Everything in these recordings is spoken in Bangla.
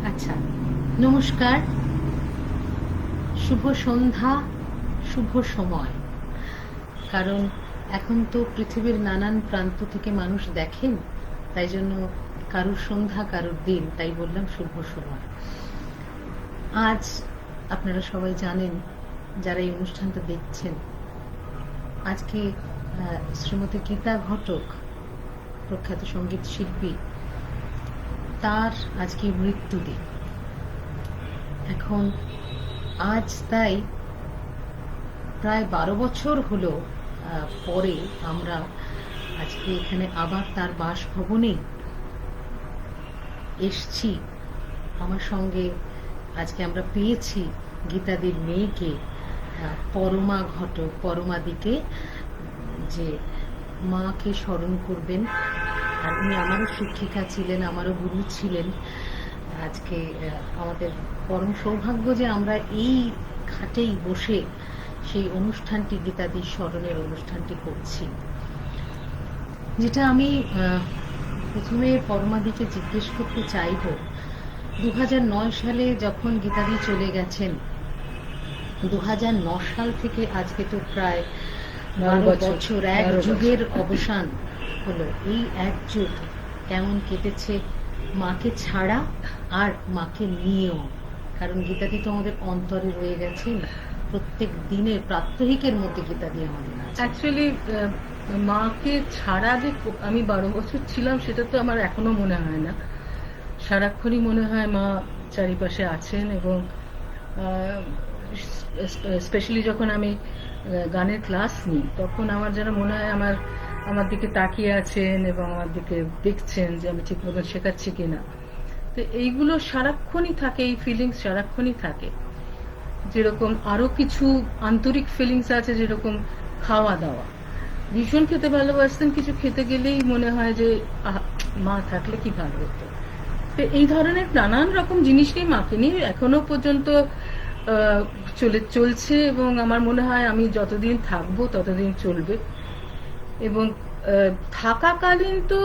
আচ্ছা, নমস্কার, শুভ সন্ধ্যা, শুভ সময়। কারণ এখন তো পৃথিবীর নানান প্রান্ত থেকে মানুষ দেখেন, তাই জন্য কারুর সন্ধ্যা কারুর দিন, তাই বললাম শুভ সময়। আজ আপনারা সবাই জানেন, যারা এই অনুষ্ঠানটা দেখছেন, আজকে শ্রীমতী গীতা ঘটক, প্রখ্যাত সঙ্গীত শিল্পী, তার আজকে মৃত্যুদিন। এখন আজ তাই প্রায় 12 বছর হলো পরে আমরা আজকে এখানে আবার তার বাসভবনে এসছি। আমার সঙ্গে আজকে আমরা পেয়েছি গীতাদির মেয়েকে, পরমা ঘটক, পরমাদিকে, যে মাকে স্মরণ করবেন। আর উনি আমারও শিক্ষিকা ছিলেন, আমারও গুরু ছিলেন। আজকে আমাদের পরম সৌভাগ্য যে আমরা এই খাটেই বসে সেই অনুষ্ঠানটি, গীতাদির স্মরণের অনুষ্ঠানটি করছি। যেটা আমি প্রথমে পরমাদিকে জিজ্ঞেস করতে চাইব, 2009 সালে যখন গীতাদি চলে গেছেন, 2009 সাল থেকে আজকে তো প্রায় 12 বছর, এক যুগের অবসান হলো। এই এক যুগ কেমন কেটেছে মাকে ছাড়া আর মাকে নিয়েও। কারণ গীতাদি তো আমাদের অন্তরে রয়ে গেছেন, প্রত্যেক দিনের প্রাত্যহিকের মধ্যে গীতাদি আমাদের আছে। অ্যাকচুয়ালি মাকে ছাড়া যে আমি 12 বছর ছিলাম সেটা তো আমার এখনো মনে হয় না। সারাক্ষণই মনে হয় মা চারিপাশে আছেন, এবং স্পেশালি যখন আমি গানের ক্লাস নিই তখন আমার যেন মনে হয় আমার দিকে তাকিয়ে আছেন এবং আমার দিকে দেখছেন যে আমি ঠিক মতন শেখাচ্ছি কিনা। তো এইগুলো সারাক্ষণই থাকে, এই ফিলিংস সারাক্ষণই থাকে। যেরকম আরো কিছু আন্তরিক ফিলিংস আছে, যেরকম খাওয়া দাওয়া, ভীষণ খেতে ভালোবাসতেন। কিছু খেতে গেলেই মনে হয় যে মা থাকলে কি ভালো হতো। তো এই ধরনের নানান রকম জিনিস নিয়ে মাকে নিয়ে এখনো পর্যন্ত চলছে, এবং আমার মনে হয় আমি যতদিন থাকবো ততদিন চলবে। এবং থাকাকালীন তো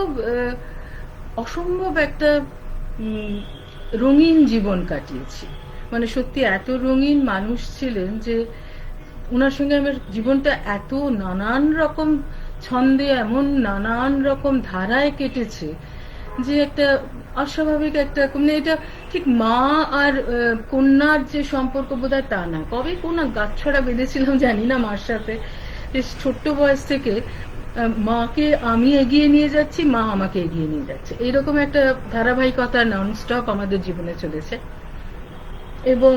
অসম্ভব একটা রঙিন জীবন কাটিয়েছি। মানে সত্যি এত রঙিন মানুষ ছিলেন যে ওনার সঙ্গে আমার জীবনটা এত নানান রকম ছন্দে, এমন নানান রকম ধারায় কেটেছে যে একটা অস্বাভাবিক একটা, মানে এটা ঠিক মা আর কন্যার যে সম্পর্ক বোধহয় তা না। কবে কোন গাছছড়া বেঁধেছিলাম জানি না মার সাথে, ছোট্ট বয়স থেকে মাকে আমি এগিয়ে নিয়ে যাচ্ছি, মা আমাকে এগিয়ে নিয়ে যাচ্ছে, এইরকম একটা ধারাবাহিকতা ননস্টপ আমাদের জীবনে চলেছে। এবং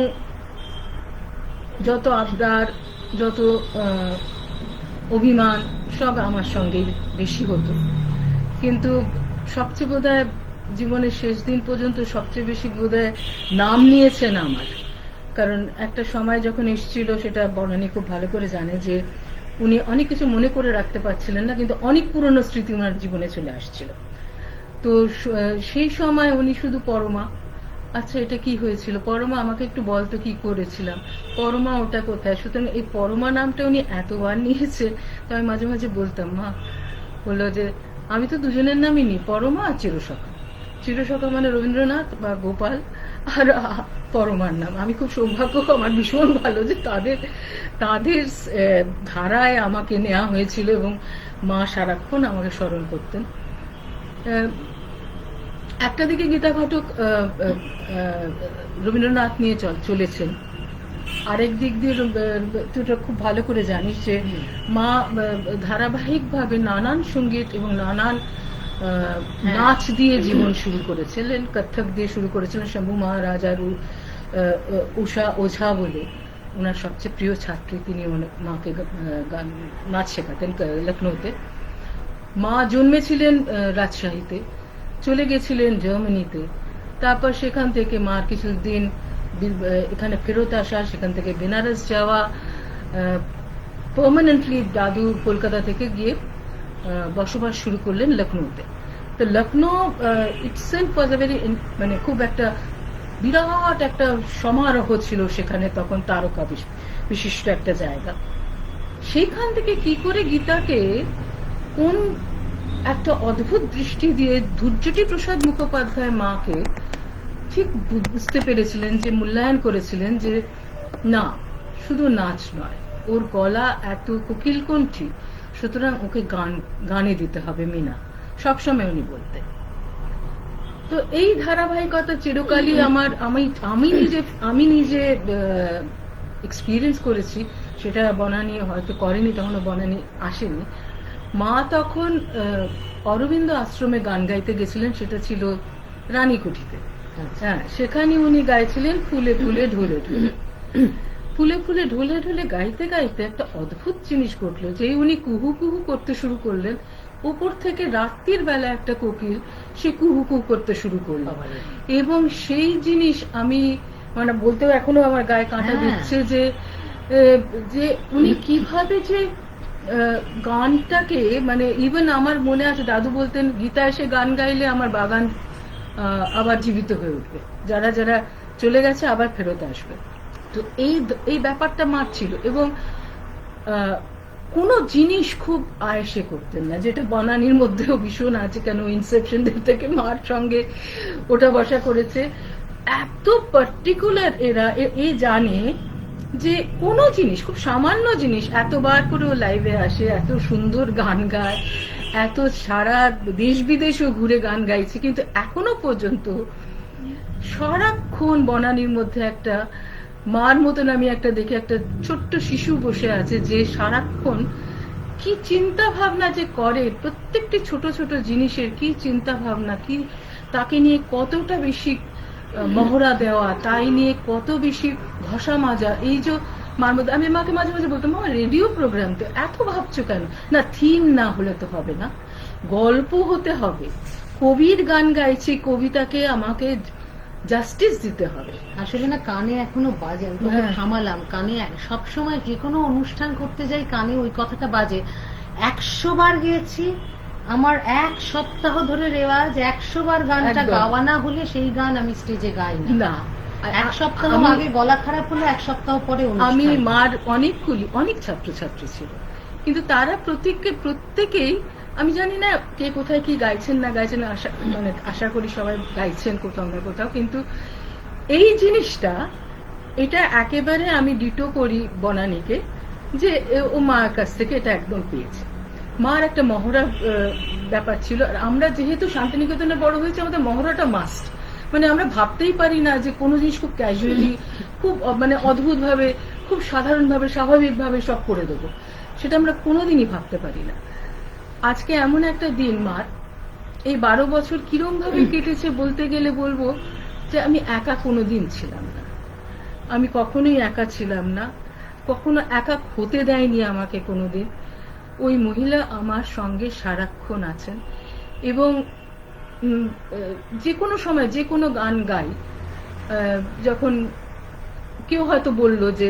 যত আবদার, যত অভিমান সব আমার সঙ্গেই বেশি হতো। কিন্তু সবচেয়ে বোধহয় জীবনের শেষ দিন পর্যন্ত সবচেয়ে বেশি বোধহয় নাম নিয়েছেন আমার। কারণ একটা সময় যখন এসেছিল, সেটা বর্ণালী খুব ভালো করে জানে, যে উনি অনেক কিছু মনে করে রাখতে পারছিলেন না, কিন্তু অনেক পুরনো স্মৃতি ওনার জীবনে চলে আসছিল। তো সেই সময় উনি শুধু পরমা, আচ্ছা এটা কি হয়েছিল, পরমা আমাকে একটু বলতো কি করেছিলাম, পরমা ওটা কোথায়। সুতরাং এই পরমা নামটা উনি এতবার নিয়েছে, তো আমি মাঝে মাঝে বলতাম, মা বললো যে আমি তো দুজনের নামই নিই, পরমা আর চিরসখা। চিরসখা মানে রবীন্দ্রনাথ বা গোপাল, আর পরমার নাম। আমি খুব সৌভাগ্য, আমার ভীষণ ভালো যে তাদের ধারায় আমাকে নেওয়া হয়েছিল, এবং মা সারাক্ষণ আমাকে স্মরণ করতেন। একটা দিকে গীতা ঘটক রবীন্দ্রনাথ নিয়ে চলেছেন, আরেক দিক দিয়ে তুই খুব ভালো করে জানিস যে মা ধারাবাহিকভাবে নানান সঙ্গীত এবং নানান নাচ দিয়ে জীবন শুরু করেছিলেন। কত্থক দিয়ে শুরু করেছিলেন। শম্ভু মহারাজ আর উষা ওঝা বলে ওনার সবচেয়ে প্রিয় ছাত্রী, তিনি মাকে নাচ শেখাতেন লখনৌতে। মা জন্মেছিলেন রাজশাহীতে, চলে গেছিলেন জার্মানিতে, তারপর সেখান থেকে মার কিছুদিন এখানে ফেরত আসা, সেখান থেকে বেনারস যাওয়া, পার্মানেন্টলি দাদু কলকাতা থেকে গিয়ে বসবাস শুরু করলেন লখনৌতে। তো Lucknow itself was a very, মানে খুব একটা বিরাট একটা সমারোহ ছিল সেখানে তখন, তারকা বিশিষ্ট একটা জায়গা। সেইখান থেকে কি করে গীতাকে কোন একটা অদ্ভুত দৃষ্টি দিয়ে ধৈর্যটি প্রসাদ মুখোপাধ্যায় মাকে ঠিক বুঝতে পেরেছিলেন, যে মূল্যায়ন করেছিলেন যে না, শুধু নাচ নয়, ওর গলা এত কোকিল কণ্ঠী, সুতরাং ওকে গানে দিতে হবে মিনা, সবসময় উনি বলতেন। তো এই ধারাবাহিকতা চিরকালই আমি নিজে এক্সপিরিয়েন্স করেছি। সেটা বনানী হয়তো করেনি, তখনও বনানী আসেনি। মা তখন অরবিন্দ আশ্রমে গান গাইতে গেছিলেন, সেটা ছিল রানীকুঠিতে। হ্যাঁ, সেখানে উনি গাইছিলেন ফুলে ফুলে ঢোলে ঢোলে। ফুলে ফুলে ঢোলে ঢোলে গাইতে গাইতে একটা অদ্ভুত জিনিস ঘটলো, যে উনি কুহু কুহু করতে শুরু করলেন, উপর থেকে রাত্রির বেলা একটা কোকিল সে কুহু কুহু করতে শুরু করলো। এবং সেই জিনিস আমি মানে বলতেও এখনো আমার গায়ে কাঁটা দিচ্ছে, যে যে উনি কিভাবে যে গানটাকে, মানে ইভেন আমার মনে আছে দাদু বলতেন, গীতা এসে গান গাইলে আমার বাগান আবার জীবিত হয়ে উঠবে, যারা যারা চলে গেছে আবার ফেরত আসবে। তো এই ব্যাপারটা মার ছিল। এবং কোনো জিনিস খুব আয়েসে করতেন না, যেটা বনানীর মধ্যেও ভীষণ আছে, কেন ইনসেপশন থেকে মার সঙ্গে ওটা বসা করেছে। এত পার্টিকুলার এরা এ জানে যে কোনো জিনিস, খুব সামান্য জিনিস, এতবার করে ও লাইভে আসে, এত সুন্দর গান গায়, এত সারা দেশ বিদেশও ঘুরে গান গাইছে, কিন্তু এখনো পর্যন্ত সারাক্ষণ বনানীর মধ্যে একটা মার মতন আমি একটা দেখে, একটা ছোট্ট শিশু বসে আছে, যে সারাক্ষণ কি চিন্তা ভাবনা যে করে, প্রত্যেকটি ছোট ছোট জিনিসের কি চিন্তা ভাবনা, কি তাকে নিয়ে কতটা বেশি মহড়া দেওয়া, তাই নিয়ে কত বেশি ঘষা মাজা। এই যে মার মধ্যে আমি মাকে মাঝে মাঝে বলতাম, আমার রেডিও প্রোগ্রাম তো এত ভাবছো কেন? না, থিম না হলে তো হবে না, গল্প হতে হবে। কবির গান গাইছি, কবিতাকে আমাকে জাস্টিস দিতে হবে। আসলে না, কানে এখনো বাজে। আমি তোকে থামালাম, কানে সবসময় যে কোনো অনুষ্ঠান করতে যাই কানে ওই কথাটা বাজে। 100 বার গেয়েছি, আমার 1 সপ্তাহ ধরে রেওয়াজ, 100 বার গানটা গাওয়া না হলে সেই গান আমি স্টেজে গাই না। 1 সপ্তাহ আগে গলা খারাপ হলে 1 সপ্তাহ পরে আমি মার অনেক ছাত্রছাত্রী ছিল, কিন্তু তারা প্রত্যেকেই, আমি জানি না কে কোথায় কি গাইছেন না গাইছেন, মানে আশা করি সবাই গাইছেন কোথাও না কোথাও, কিন্তু এই জিনিসটা, এটা একেবারে আমি ডিটো করি বনানীকে, যে ও মার কাছ থেকে এটা একদম পেয়েছে। মার একটা মহড়া ব্যাপার ছিল, আর আমরা যেহেতু শান্তিনিকেতনে বড় হয়েছি, আমাদের মহড়াটা মাস্ট। মানে আমরা ভাবতেই পারি না যে কোনো জিনিস খুব ক্যাজুয়ালি, খুব মানে অদ্ভুত ভাবে, খুব সাধারণ ভাবে, স্বাভাবিক ভাবে সব করে দেবো, সেটা আমরা কোনোদিনই ভাবতে পারি না। আজকে এমন একটা দিন মার, এই 12 বছর কিরম ভাবে কেটেছে বলতে গেলে বলবো যে আমি একা কোনোদিন ছিলাম না, আমি কখনোই একা ছিলাম না, কখনো একা হতে দেয়নি আমাকে কোনোদিন। ওই মহিলা আমার সঙ্গে সারাক্ষণ আছেন, এবং যে কোনো সময় যে কোনো গান গাই, যখন কেউ হয়তো বললো যে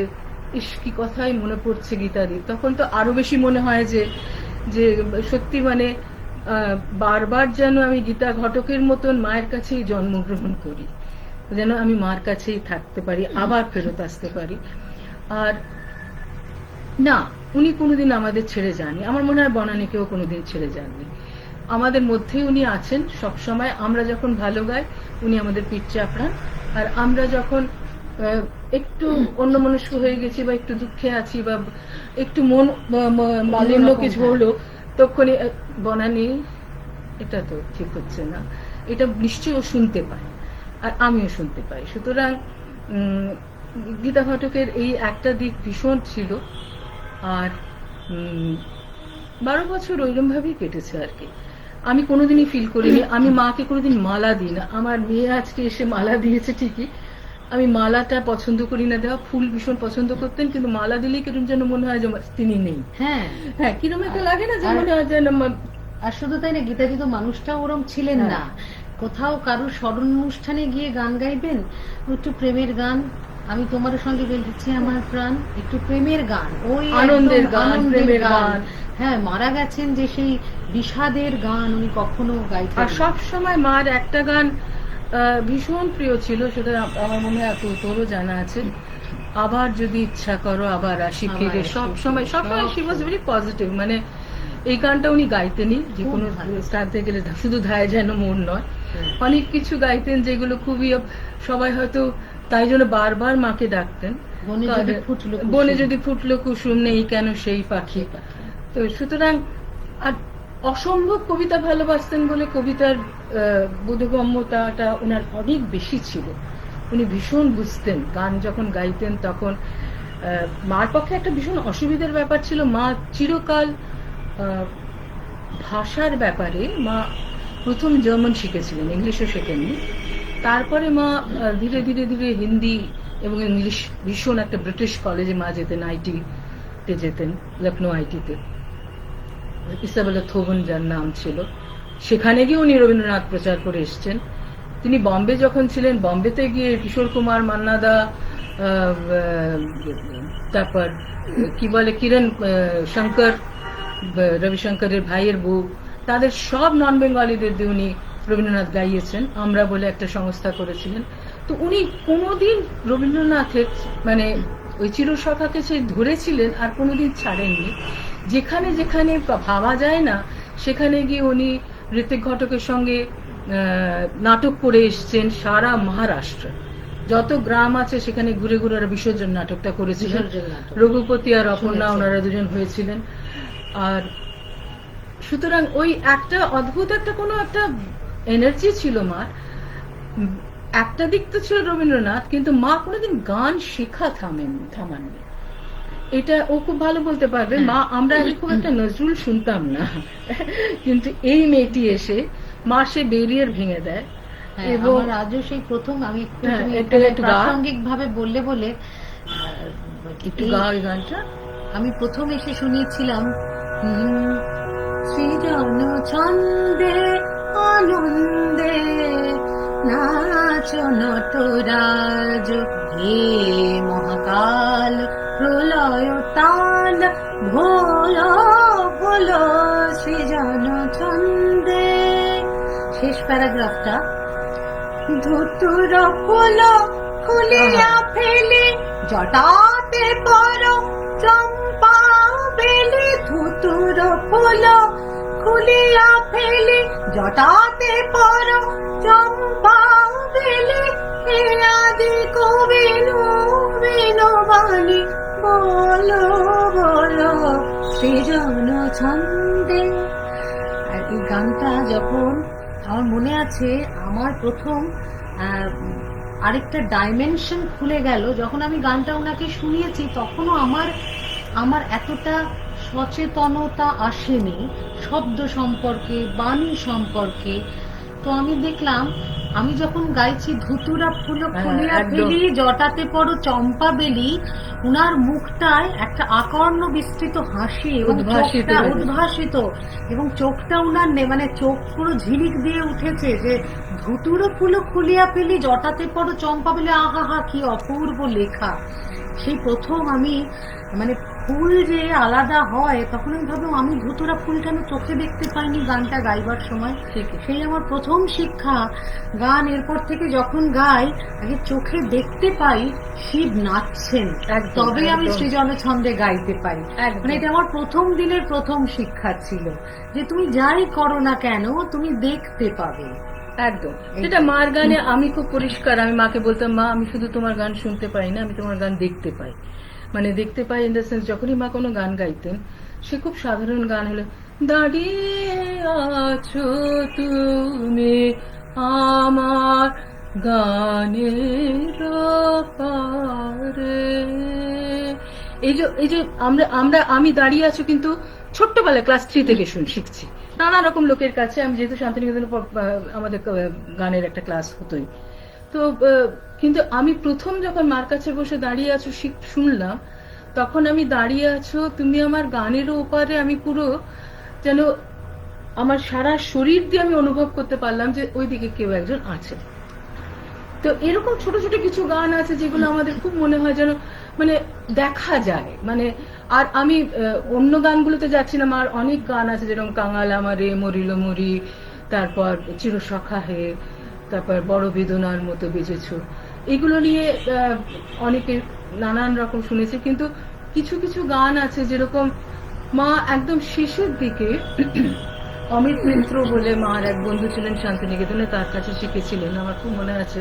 ইস কি কথাই মনে পড়ছে গীতাদি, তখন তো আরো বেশি মনে হয় যে যে সত্যি মানে বারবার যেন আমি গীতা ঘটকের মতন মায়ের কাছেই জন্মগ্রহণ করি, যেন আমি মার কাছেই থাকতে পারি, আবার ফেরত আসতে পারি। আর না, উনি কোনোদিন আমাদের ছেড়ে যাননি, আমার মনে হয় বনানীকেও কোনোদিন ছেড়ে যাননি, আমাদের মধ্যেই উনি আছেন সব সময়। আমরা যখন ভালো গাই উনি আমাদের পিঠ চাপড়ান, আর আমরা যখন একটু অন্যমনস্ক হয়ে গেছি বা একটু দুঃখে আছি বা একটু মন মালিন্য কিছু হলো, তখনই বনানী এটা তো ঠিক হচ্ছে না, এটা নিশ্চয়ই ও শুনতে পায়, আর আমিও শুনতে পাই। সুতরাং গীতা ঘটকের এই একটা দিক ভীষণ ছিল। আর 12 বছর ওইরকম ভাবেই কেটেছে আর কি। আমি কোনোদিনই ফিল করিনি, আমি মাকে কোনোদিন মালা দিই না। আমার মেয়ে আজকে এসে মালা দিয়েছে ঠিকই, আমি মালাটা পছন্দ করি না দেওয়া। ফুল ভীষণ পছন্দ করতেন, কিন্তু মালা দিলেই কিরম যেন মনে হয় যে তিনি নেই। হ্যাঁ হ্যাঁ, কিরম একটা লাগে না, যে মনে হয় যেন। আর শুধু তাই না, গীতাদি তো মানুষটা ওরম ছিলেন না। কোথাও কারোর স্মরণ অনুষ্ঠানে গিয়ে গান গাইবেন, একটু প্রেমের গান, আমি তোমার সঙ্গে বেঁধেছি আমার প্রাণ, একটু প্রেমের গান, ওই আনন্দের গান, প্রেমের গান। হ্যাঁ, মারা গেছেন যে সেই বিষাদের গান উনি কখনো গাইতেন। আর সব সময় মার একটা গান ভীষণ প্রিয় ছিল, সেটা আমার মনে হয় তোরও জানা আছে, আবার যদি ইচ্ছা করো আবার আসি ফিরে। সব সময় শি ওয়াজ ভেরি পজিটিভ। মানে এই গানটা উনি গাইতেনই, যে কোনো স্থান থেকে গেলে শুধু ধায় যেন মন নয়, অনেক কিছু গাইতেন যেগুলো খুবই সবাই হয়তো তাই জন্য বারবার মাকে ডাকতেন, বনে যদি ফুটলো কুসুম। বনে যদি ফুটলো কুসুম নেই কেন সেই পাখি। তো সুতরাং আর অসম্ভব কবিতা ভালোবাসতেন বলে কবিতার বোধগম্যতাটা ওনার অনেক বেশি ছিল। উনি ভীষণ বুঝতেন, গান যখন গাইতেন তখন মার পক্ষে একটা ভীষণ অসুবিধার ব্যাপার ছিল, মা চিরকাল ভাষার ব্যাপারে মা প্রথম জার্মান শিখেছিলেন, ইংলিশও শেখেননি। তারপরে মা ধীরে ধীরে ধীরে হিন্দি এবং ইংলিশ, ভীষণ একটা ব্রিটিশ কলেজে মা যেতেন, আইটিতে যেতেন, লখনৌ আইটিতে, ইসাবেলা থোবন যার নাম ছিল, সেখানে গিয়ে উনি রবীন্দ্রনাথ প্রচার করে এসছেন। তিনি বম্বে যখন ছিলেন, বম্বেতে গিয়ে কিশোর কুমার, মান্নাদা, তারপর কি বলে কিরণ শঙ্কর, রবিশঙ্করের ভাইয়ের বউ, তাদের সব নন বেঙ্গলিদের দিয়ে উনি রবীন্দ্রনাথ গাইয়েছেন। আমরা বলে একটা সংস্থা করেছিলেন। তো উনি কোনোদিন রবীন্দ্রনাথের মানে ওই চিরসখাকে সে ধরেছিলেন আর কোনোদিন ছাড়েননি। যেখানে যেখানে ভাবা যায় না সেখানে গিয়ে উনি ঋত্বিক ঘটকের সঙ্গে নাটক করে এসছেন। সারা মহারাষ্ট্র যত গ্রাম আছে সেখানে ঘুরে ঘুরে বিসর্জন নাটকটা করেছিলেন। রঘুপতি আর অপর্ণা ওনারা দুজন হয়েছিলেন। আর সুতরাং ওই একটা অদ্ভুত একটা কোনো একটা এনার্জি ছিল মার। একটা দিক তো ছিল রবীন্দ্রনাথ, কিন্তু মা কোনোদিন গান শেখা থামাননি। এটা ও খুব ভালো বলতে পারবে। মা, আমরা আগে খুব একটা নজরুল শুনতাম না, কিন্তু এই মেয়েটি এসে মা সে ব্যারিয়ার ভেঙে দেয়। এবং আজও সেই প্রথম আমি প্রাসঙ্গিক ভাবে বললে বলে একটু গা ওই গানটা আমি প্রথম এসে শুনিয়েছিলাম, সৃজন ছন্দে আনন্দে নাচ নটরাজ হে মহাকাল প্রলয় তাল ভোল ভোল সৃজন ছন্দে। শেষ প্যারাগ্রাফটা, ধুতুর ফুল খুলিয়া ফেলি জটাতে পর চম্পা বেলি, ধুতুর ফুল খুলিয়া ফেলি জটাতে পর চম্পা বেলি, হে আদি কবিনু বিনবানি বলো বলো সৃজন ছন্দে। আর এই গানটা যখন আমার মনে আছে, আমার প্রথম আরেকটা ডাইমেনশন খুলে গেল যখন আমি গানটা ওনাকে শুনিয়েছি। তখনও আমার এতটা সচেতনতা আসেনি শব্দ সম্পর্কে, বাণী সম্পর্কে। তো আমি দেখলাম, আমি যখন গাইছি ধুতুরা ফুল খুলিয়া ফেলি জটাতে পড়ো চম্পা বেলি, উনার মুখটায় একটা আকর্ণ বিস্তৃত হাসি, উদ্ভাসিত, এবং চোখটা উনার মানে চোখ পুরো ঝিলিক দিয়ে উঠেছে যে ধুতুরো ফুল খুলিয়া ফেলি জটাতে পড়ো চম্পা বেলি, আহা হা কি অপূর্ব লেখা। সেই প্রথম আমি মানে ফুল যে আলাদা হয়, তখন আমি ভাবলাম আমি ধুতুরা ফুল কেন চোখে দেখতে পাইনি গানটা গাইবার সময়। সেই আমার প্রথম শিক্ষা গান। এরপর থেকে যখন গাই আগে চোখে দেখতে পাই শিব নাচছেন, তবে আমি সৃজন ছন্দে গাইতে পারি। মানে এটা আমার প্রথম দিনের প্রথম শিক্ষা ছিল যে তুমি যাই করো না কেন তুমি দেখতে পাবে। একদম, এটা মার গানে আমি খুব পরিষ্কার। আমি মাকে বলতাম, মা আমি শুধু তোমার গান শুনতে পাই না, আমি তোমার গান দেখতে পাই। মানে দেখতে পাই ইন দ্য সেন্স, যখনই মা কোনো গান গাইতেন, সে খুব সাধারণ গান হলো দাঁড়িয়ে আছো তুমি আমার গানের পারে, এই যে আমি দাঁড়িয়ে আছো, কিন্তু ছোট্টবেলায় ক্লাস 3 থেকে শিখছি নানা রকম লোকের কাছে। আমি যেহেতু শান্তিনিকেতনে আমাদের গানের একটা ক্লাস হতোই, তো কিন্তু আমি প্রথম যখন মার কাছে বসে দাঁড়িয়ে আছো শুনলাম, তখন আমি দাঁড়িয়ে আছো তুমি আমার গানের ওপারে, আমি পুরো যেন আমার সারা শরীর দিয়ে আমি অনুভব করতে পারলাম যে ওইদিকে কেউ একজন আছে। তো এরকম ছোট ছোট কিছু গান আছে যেগুলো আমাদের খুব মনে হয় যেন মানে দেখা যায়। মানে আর আমি অন্য গানগুলোতে যাচ্ছি না, আমার অনেক গান আছে যেরকম কাঙাল আমারে, মরিল মরি, তারপর চিরসখা হে, তারপর বড় বেদনার মতো বেজেছো, এগুলো নিয়ে অনেকে নানান রকম শুনেছি। কিন্তু কিছু কিছু গান আছে যেরকম মা একদম শেষের দিকে অমিত মিত্র বলে মার এক বন্ধু ছিলেন শান্তিনিকেতনে, তার কাছে শিখেছিলেন, আমার খুব মনে আছে।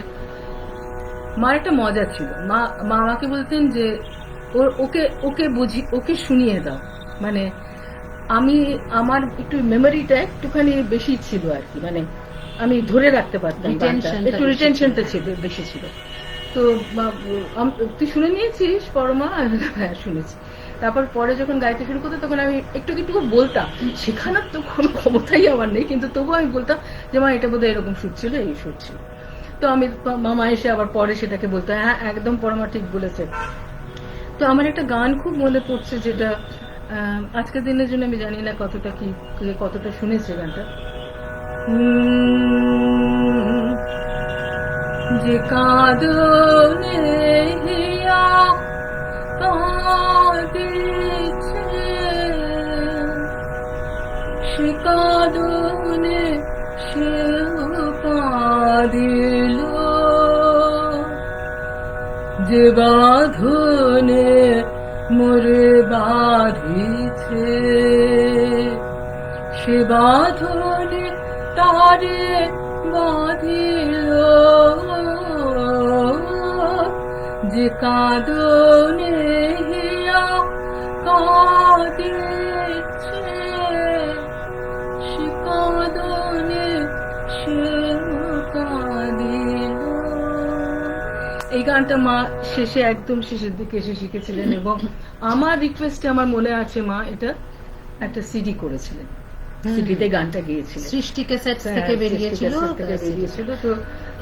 মার একটা মজা ছিল, মা মা আমাকে বলতেন যে ওকে ওকে বুঝি, ওকে শুনিয়ে দাও। মানে আমি, আমার একটু মেমোরিটা একটুখানি বেশি ছিল আর কি, মানে আমি ধরে রাখতে পারতাম গানটা, Retention-টা একটু বেশি রিটেনশনটা ছিল, বেশি ছিল। তো তুই শুনে নিয়েছিস পরমা? হ্যাঁ শুনেছি। তারপর পরে যখন গাইতে শুরু করতো তখন আমি একটু একটু বলতাম, শেখানোর তো কোনো ক্ষমতাই আমার নেই, কিন্তু তবুও আমি বলতাম যে মা এটা বোধহয় এরকম সুর ছিল, এই সুর ছিল। তো আমি, মামা এসে আবার পরে সেটাকে বলতো, হ্যাঁ একদম পরমা ঠিক বলেছে। তো আমার একটা গান খুব মনে পড়ছে, যেটা আজকের দিনের জন্য আমি জানি না কতটা কি, কতটা শুনেছে গানটা। যে কাঁদনে হিয়া কাঁদিছে, সে কাঁদনে সেও কাঁদিল, যে বাঁধনে মোরে বাঁধিছে, সে বাঁধনে তারে বাঁধিল, যে কাঁদনে হিয়া কাঁদিছে, সে কাঁদনে সেও কাঁদিল। এই গানটা মা শেষে, একদম শেষের দিকে এসে শিখেছিলেন, এবং আমার রিকোয়েস্টে আমার মনে আছে মা এটা একটা সিডি করেছিলেন, সিডিতে গানটা গিয়েছিলেন, সৃষ্টি ক্যাসেটস থেকে বেরিয়েছিল। তো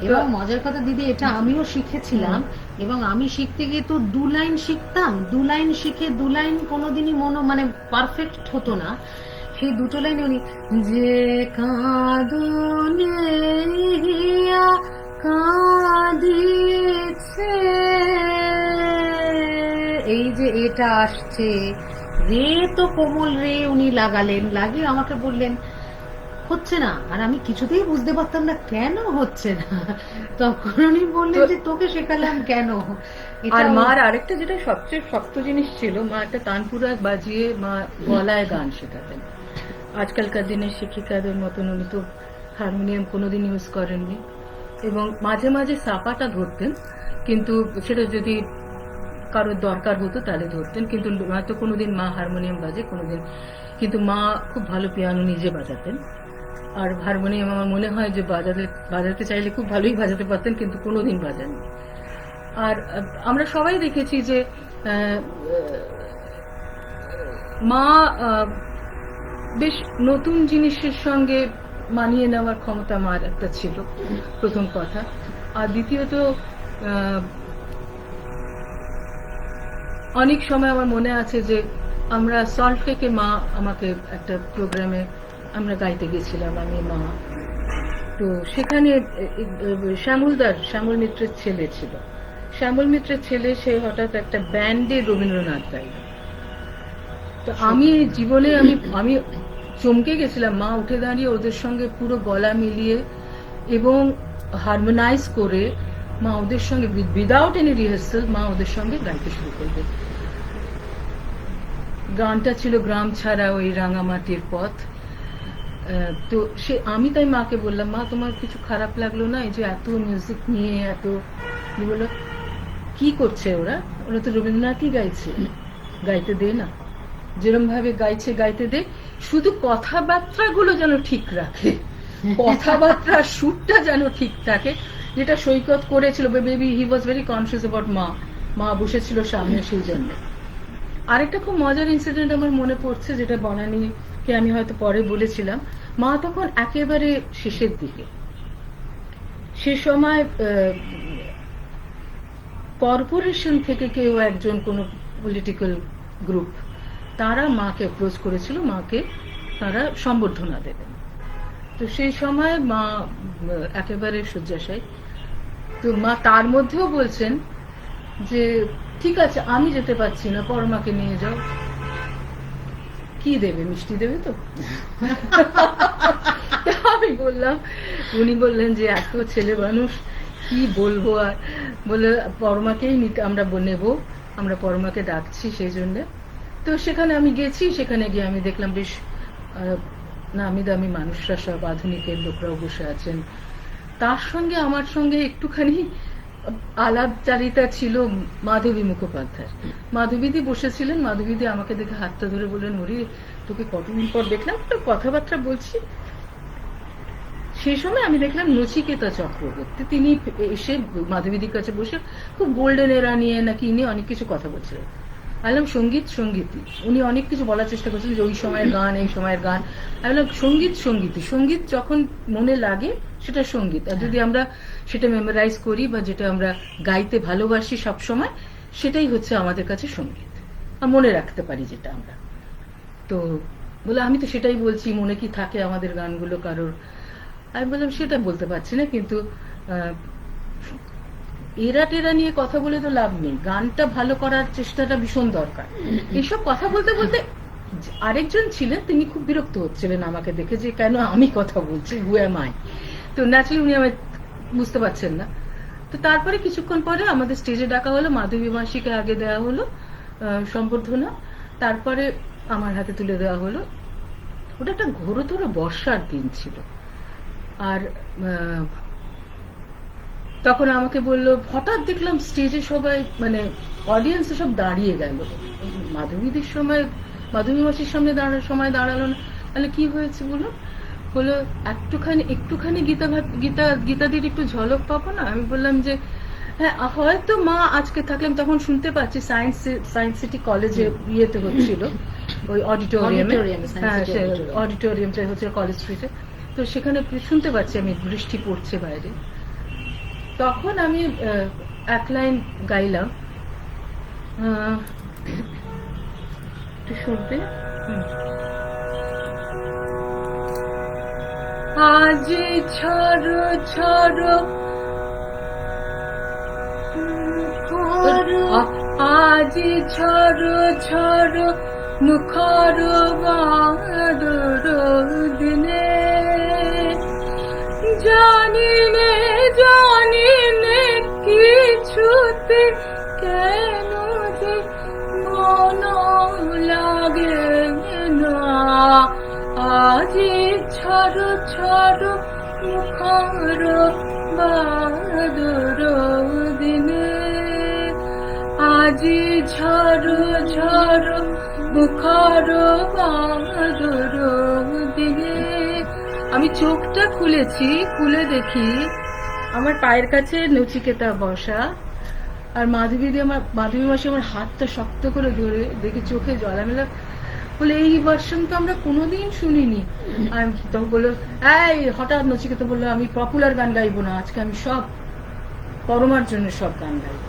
এবং মজার কথা দিদি, এটা আমিও শিখেছিলাম, এবং আমি শিখতে গিয়ে তো 2 লাইন শিখতাম, 2 লাইন শিখে 2 লাইন কোনোদিনই মানে পারফেক্ট হতো না। সেই 2টো লাইন উনি, যে কাঁদনে হিয়া কাঁদিছে, এই যে এটা আসছে, রে তো কোমল রে উনি লাগালেন, লাগিয়ে আমাকে বললেন হচ্ছে না, আর আমি কিছুতেই বুঝতে পারতাম না কেন হচ্ছে না। তখন উনি বললেন যে তোকে শেখালাম কেন। আর মার আরেকটা যেটা সবচেয়ে শক্ত জিনিস ছিল, মা একটা তানপুরা বাজিয়ে মা গলায় গান শেখাতেন। আজকালকার দিনের শিক্ষিকাদের মতন উনি তো হারমোনিয়াম কোনোদিন ইউজ করেননি, এবং মাঝে মাঝে সাপাটা ধরতেন, কিন্তু সেটা যদি কারোর দরকার হতো তাহলে ধরতেন, কিন্তু হয়তো কোনোদিন মা হারমোনিয়াম বাজে কোনোদিন, কিন্তু মা খুব ভালো পিয়ানো নিজে বাজাতেন। আর হারমোনিয়াম আমার মনে হয় যে বাজাতে চাইলে খুব ভালোই বাজাতে পারতেন, কিন্তু কোনোদিন বাজাননি। আর আমরা সবাই দেখেছি যে মা বেশ নতুন জিনিসের সঙ্গে মানিয়ে নেওয়ার ক্ষমতা মার একটা ছিল, প্রথম কথা। আর দ্বিতীয়ত অনেক সময় আমার মনে আছে যে আমরা সল্ট লেকে মা আমাকে একটা প্রোগ্রামে আমরা গাইতে গেছিলাম, আমি মা। তো সেখানে শ্যামল মিত্রের ছেলে ছিল, শ্যামল মিত্রের ছেলে, সে হঠাৎ একটা ব্যান্ডে রবীন্দ্রনাথ গাইল। তো আমি জীবনে আমি চমকে গেছিলাম, মা উঠে দাঁড়িয়ে ওদের সঙ্গে পুরো গলা মিলিয়ে এবং হারমোনাইজ করে মা ওদের সঙ্গে উইদাউট এনি রিহার্সাল মা ওদের সঙ্গে গাইতে শুরু করবে। গানটা ছিল গ্রাম ছাড়া ওই রাঙামাটির পথ। তো সে, আমি তাই মাকে বললাম, মা তোমার কিছু খারাপ লাগলো না, এই যে এত মিউজিক নিয়ে এত, বললো কি করছে ওরা তো রবীন্দ্রনাথই গাইছে, গাইতে দে না, যেরকম ভাবে গাইছে গাইতে দে, শুধু কথাবার্তাগুলো যেন ঠিক রাখে, কথাবার্তা সুরটা যেন ঠিক থাকে, যেটা সৈকত করেছিল। Baby he was very conscious about মা বসেছিল সামনে, সেই জন্য। আরেকটা খুব মজার ইনসিডেন্ট আমার মনে পড়ছে, যেটা বনানীকে আমি হয়তো পরে বলেছিলাম। মা তখন একেবারে শেষের দিকে, সে সময় কর্পোরেশন থেকে কেউ একজন, কোনো পলিটিক্যাল গ্রুপ, তারা মাকে অ্যাপ্রোচ করেছিল, মাকে তারা সম্বর্ধনা দেবেন। তো সেই সময় মা একেবারে শয্যাশায়ী। তো মা তার মধ্যেও বলছেন যে ঠিক আছে আমি যেতে পারছি না, পরমাকে নিয়ে যাও। কি দেবে, মিষ্টি দেবে তো? আমি বললাম, উনি বললেন যে এত ছেলে মানুষ কি বলবো, আর বলে পরমাকেই আমরা নেব, আমরা পরমাকে ডাকছি সেই জন্য। তো সেখানে আমি গেছি, সেখানে গিয়ে আমি দেখলাম বেশ নামি দামি মানুষরা, সব আধুনিকের লোকরাও বসে আছেন। তার সঙ্গে আমার সঙ্গে একটুখানি আলাপচারিতা ছিল মাধবী মুখোপাধ্যায়। মাধবীদি বসেছিলেন, মাধবীদি আমাকে দেখে হাতটা ধরে বললেন, ওরে তোকে কতদিন পর দেখলাম, একটু কথাবার্তা বলছি। সেই সময় আমি দেখলাম নচিকেতা চক্রবর্তী, তিনি এসে মাধবীদির কাছে বসে খুব গোল্ডেন এরা নিয়ে নাকি নিয়ে অনেক কিছু কথা বলছিলেন। বললাম সঙ্গীত সঙ্গীতই, উনি অনেক কিছু বলার চেষ্টা করছিলেন যে ওই সময়ের গান, এই সময়ের গান। আমি বললাম সঙ্গীত সঙ্গীতই, সঙ্গীত যখন মনে লাগে সেটা সঙ্গীত, আর যদি আমরা সেটা মেমোরাইজ করি বা যেটা আমরা গাইতে ভালোবাসি সব সময়, সেটাই হচ্ছে আমাদের কাছে সঙ্গীত, আর মনে রাখতে পারি যেটা আমরা। তো বলে আমি তো সেটাই বলছি, মনে কি থাকে আমাদের গানগুলো কারোর। আমি বললাম সেটা বলতে পারছি না, কিন্তু এরা টেরা নিয়ে কথা বলে তো লাভ নেই, গানটা ভালো করার চেষ্টাটা ভীষণ দরকার। এইসব কথা বলতে বলতে আরেকজন ছিলেন, তিনি খুব বিরক্ত হচ্ছিলেন আমাকে দেখে যে কেন আমি কথা বলছি, হু এম আই। তো ন্যাচারালি উনি আমায় বুঝতে পারছেন না। তো তারপরে কিছুক্ষণ পরে আমাদের স্টেজে ডাকা হলো, মাধবী মাসিকে আগে দেওয়া হলো সম্বর্ধনা, তারপরে আমার হাতে তুলে দেওয়া হলো। ওটা একটা ঘোরতর বর্ষার দিন ছিল, আর তখন আমাকে বললো, হঠাৎ দেখলাম স্টেজে সবাই মানে অডিয়েন্সে সব দাঁড়িয়ে গেল। মাধবীদির সময়, মাধবী মাসির সামনে দাঁড়ানোর সময় দাঁড়ালো না। তাহলে কি হয়েছে বলো? বললো একটুখানি একটুখানি গীতাদির একটু ঝলক পাবো না? আমি বললাম যে হ্যাঁ হয়তো মা আজকে থাকলাম, তখন শুনতে পাচ্ছি সায়েন্স সিটি কলেজে ইয়েতে হচ্ছিল, ওই অডিটোরিয়ামে, হ্যাঁ অডিটোরিয়ামটা হচ্ছে কলেজ স্ট্রিটে। তো সেখানে শুনতে পাচ্ছি আমি, বৃষ্টি পড়ছে বাইরে। তখন আমি এক লাইন গাইলাম, একটু শুনবে। আজ ছাড়ো ছাড়ো আজ ছাড়ো ছাড়ো মুখর বাদর দিনে, জানি নে কিছুতে কেন যে মন লাগে না, আজ ছাড়ো ছাড়ো মুখর বাদর দিনে, আজ ঝড়ো ঝড়ো মুখর বাদর দিনে। আমি চোখটা খুলেছি, খুলে দেখি আমার পায়ের কাছে নচিকেতা বসা, আর মাধবী মাসি আমার হাতটা শক্ত করে ধরে, দেখি চোখে জল। আমি বলে এই ভার্সন তো আমরা কোনোদিন শুনিনি। আমি তখন বললো, এই হঠাৎ নচিকেতা বললো, আমি পপুলার গান গাইবো না, আজকে আমি সব পরমার জন্য সব গান গাইবো,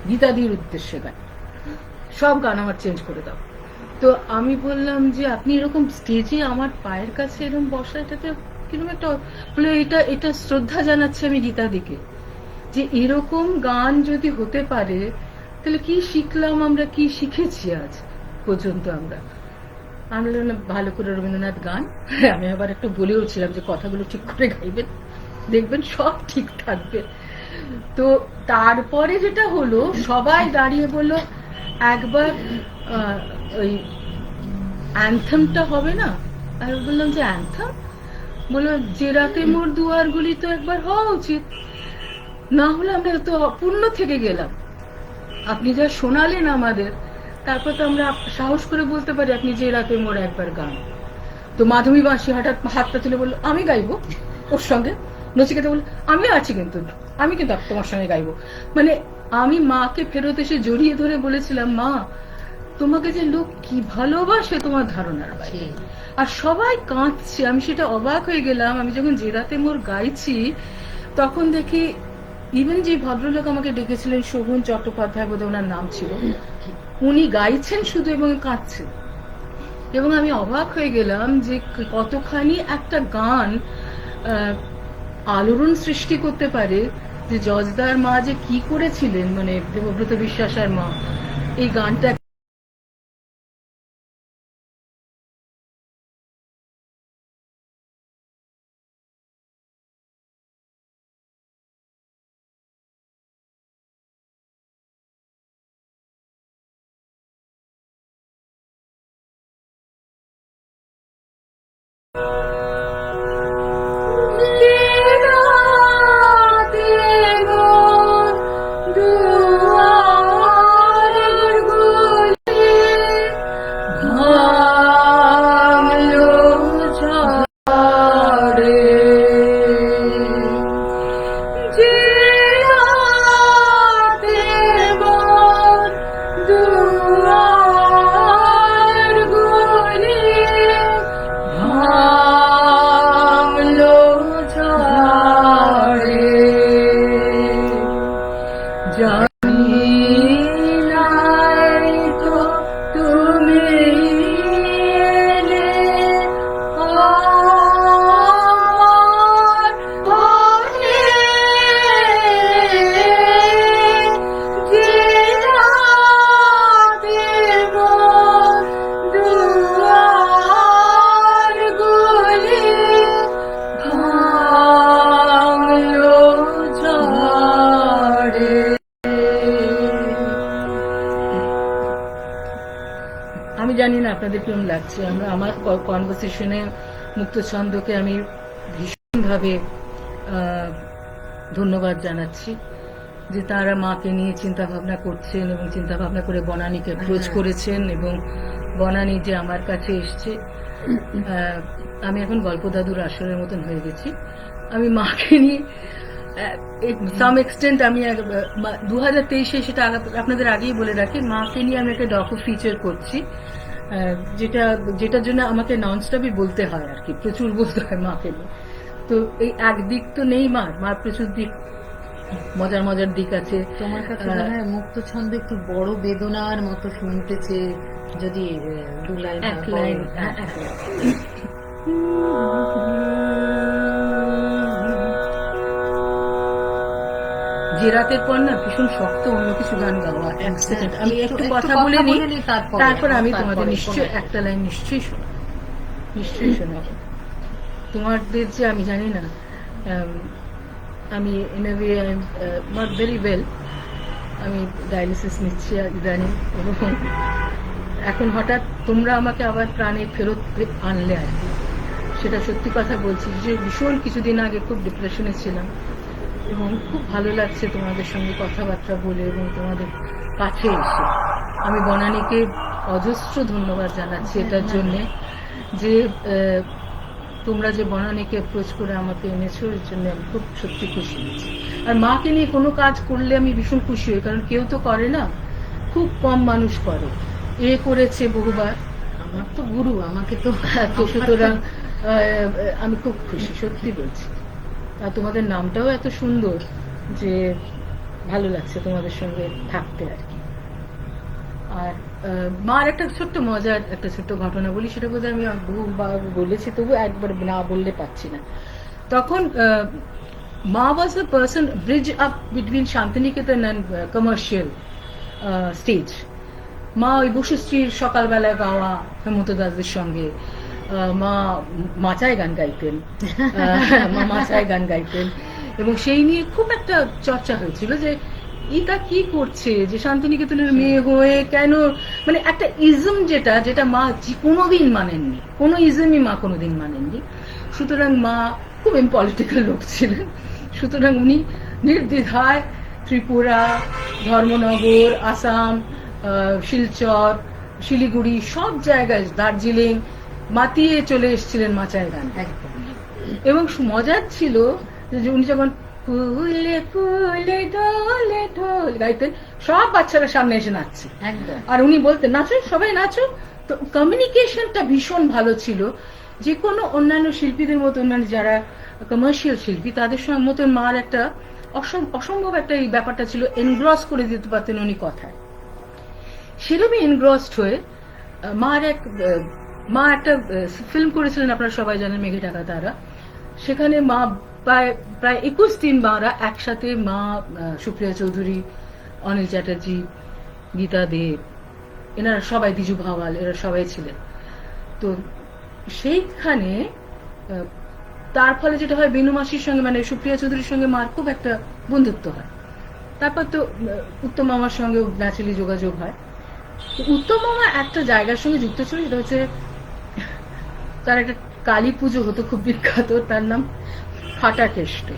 গীতাদির উদ্দেশ্যে গান, সব গান আমার চেঞ্জ করে দাও। তো আমি বললাম যে আপনি এরকম স্টেজে আমার পায়ের কাছে এরকম বসা, এটাতে কিরকম একটা, বলে এটা শ্রদ্ধা জানাচ্ছে আমি গীতাদিকে, যে এরকম গান যদি হতে পারে তাহলে কি শিখলাম আমরা, কি শিখেছি আজ পর্যন্ত আমরা। আমি বললাম ভালো করে রবীন্দ্রনাথ গান। আমি আবার একটু বলেওছিলাম যে কথাগুলো ঠিক করে গাইবেন, দেখবেন সব ঠিক থাকবে। তো তারপরে যেটা হলো, সবাই দাঁড়িয়ে বললো একবার ওই অ্যান্থেমটা হবে না? আমি বললাম যে অ্যান্থেম? বললো যে রাতে মোর দুয়ারগুলি তো একবার হওয়া উচিত, না হলে আমরা তো অপূর্ণ থেকে গেলাম। আপনি যা শোনালেন আমাদের, তারপর তো আমরা সাহস করে বলতে পারি আপনি যে রাতে মোর একবার গান। তো মাধবী মাসি হঠাৎ হাতটা তুলে বললো আমি গাইবো ওর সঙ্গে। নচিকেতা বলল আমি আছি, কিন্তু আমি কিন্তু তোমার সঙ্গে গাইবো। মানে আমি মাকে ফেরত এসে জড়িয়ে ধরে বলেছিলাম, মা তোমাকে যে লোক কি ভালোবাসে তোমার ধারণার বাইরে। আর সবাই কাঁদছে, আমি সেটা অবাক হয়ে গেলাম। আমি যখন যে রাতে মোর গাইছি, তখন দেখি ইভেন যে ভদ্রলোক আমাকে ডেকেছিলেন, শোভন চট্টোপাধ্যায় বোধহয় ওনার নাম ছিল, উনি গাইছেন শুধু এবং কাঁদছেন। এবং আমি অবাক হয়ে গেলাম যে কতখানি একটা গান আলোড়ন সৃষ্টি করতে পারে, যে জজদার মা যে কি করেছিলেন, মানে দেবব্রত বিশ্বাসের মা, এই গানটা আমি জানি না আপনাদের কেমন লাগছে। আমার কনভারসেশনে মুক্তছন্দকে আমি ভীষণভাবে ধন্যবাদ জানাচ্ছি যে তারা মাকে নিয়ে চিন্তা ভাবনা করছেন এবং চিন্তা ভাবনা করে বনানীকে অ্যাপ্রোচ করেছেন এবং বনানী যে আমার কাছে এসছে। আমি এখন গল্প দাদুর আসরের মতন হয়ে গেছি। আমি মাকে নিয়ে সাম এক্সটেন্ট আমি 2023-এ, সেটা আপনাদের আগেই বলে রাখি, মাকে নিয়ে আমি একটা ডকু ফিচার করছি, যেটার জন্য আমাকে ননস্টপই বলতে হয় আর কি, প্রচুর বলতে হয় মাকে নিয়ে। তো এই একদিক তো নেই, মার প্রচুর দিক, মজার মজার দিক আছে। তোমার কাছে মনে হয় মুক্তছন্দ একটু বড় বেদনার মতো শুনতেছে, যদি দু লাইন এক লাইন। যে রাতের পর না ভীষণ শক্ত অন্য কিছু গান গাওয়া। এক সেকেন্ড আমি একটু কথা বলে নিই, তারপর আমি তোমাদের নিশ্চয়ই একটা লাইন নিশ্চয়ই শোনাবো। তোমাদের যে আমি জানি না, আমি in a way I am not very well, আমি ডায়ালিসিস নিচ্ছি ইদানিং, এবং এখন হঠাৎ তোমরা আমাকে আবার প্রাণে ফেরত আনলে আর কি, সেটা সত্যি কথা বলছি। যে ভীষণ কিছুদিন আগে খুব ডিপ্রেশনে ছিলাম, এবং খুব ভালো লাগছে তোমাদের সঙ্গে কথাবার্তা বলে এবং তোমাদের কাছে এসে। আমি বনানীকে অজস্র ধন্যবাদ জানাচ্ছি এটার জন্যে, যে তোমরা যে বনানীকে অ্যাপ্রোচ করে আমাকে এনেছো, এর জন্য আমি খুব সত্যি খুশি হয়েছি। আর মাকে নিয়ে কোনো কাজ করলে আমি ভীষণ খুশি হই, কারণ কেউ তো করে না, খুব কম মানুষ করে। করেছে বহুবার, আমার তো গুরু, আমাকে তো সুতরাং আমি খুব খুশি, সত্যি বলছি। আর তোমাদের নামটাও এত সুন্দর যে ভালো লাগছে তোমাদের সঙ্গে থাকতে আর কি। আর মার একটা ছোট্ট মজার একটা ছোট্ট ঘটনা বলি, সেটা বোধহয় আমি বহুবার বলেছি, তবু একবার না বললে পাচ্ছি না। তখন মা was a person bridge up between Santiniketan and commercial stage. মা ওই বসুশ্রীর সকালবেলায় গাওয়া হেমন্ত দাসদের সঙ্গে মা মাচায় গান গাইতেন, মাচায় গান গাইতেন, এবং সেই নিয়ে খুব একটা চর্চা হয়েছিল যে এটা কি করছে, যে শান্তিনিকেতনের মেয়ে হয়ে কেন, মানে একটা ইজম যেটা মা কোনোদিন মানেননি, কোনো ইজমই মা কোনোদিন মানেননি। সুতরাং মা খুব ইম্পলিটিক্যাল লোক ছিলেন, সুতরাং উনি নির্দ্বিধায় ত্রিপুরা, ধর্মনগর, আসাম, শিলচর, শিলিগুড়ি, সব জায়গায়, দার্জিলিং মাতিয়ে চলে এসেছিলেন মাচায় গান। এবং মজার ছিল যে উনি যখন ফুলে ফুলে ঢলে ঢোল গাইতেন, সব বাচ্চারা সামনে এসে নাচছে, আর উনি বলতেন নাচো, সবাই নাচো। তো কমিউনিকেশনটা ভীষণ ভালো ছিল। যে কোনো অন্যান্য শিল্পীদের মতো, অন্যান্য যারা কমার্শিয়াল শিল্পী, তাদের সঙ্গে মতন মার একটা অসম্ভব একটা এই ব্যাপারটা ছিল, এনগ্রস করে দিতে পারতেন উনি কথায়। সেরকমই এনগ্রসড হয়ে মা একটা ফিল্ম করেছিলেন, আপনারা সবাই জানেন, মেঘে ঢাকা তারা। সেখানে মা প্রায় 21 দিন মারা একসাথে, মা, সুপ্রিয়া চৌধুরী, অনিল চ্যাটার্জি, গীতা দে, এনারা সবাই, দিজু ভাওয়াল, এরা সবাই ছিলেন। তো সেইখানে তার ফলে যেটা হয়, বেনু মাসির সঙ্গে, মানে সুপ্রিয়া চৌধুরীর সঙ্গে মার খুব একটা বন্ধুত্ব হয়। তারপর তো উত্তম মামার সঙ্গে ন্যাচারালি যোগাযোগ হয়। উত্তম মামা একটা জায়গার সঙ্গে যুক্ত ছিল, সেটা হচ্ছে তার একটা কালী পুজো হতো খুব বিখ্যাত, তার নাম ফাটাকেষ্ট।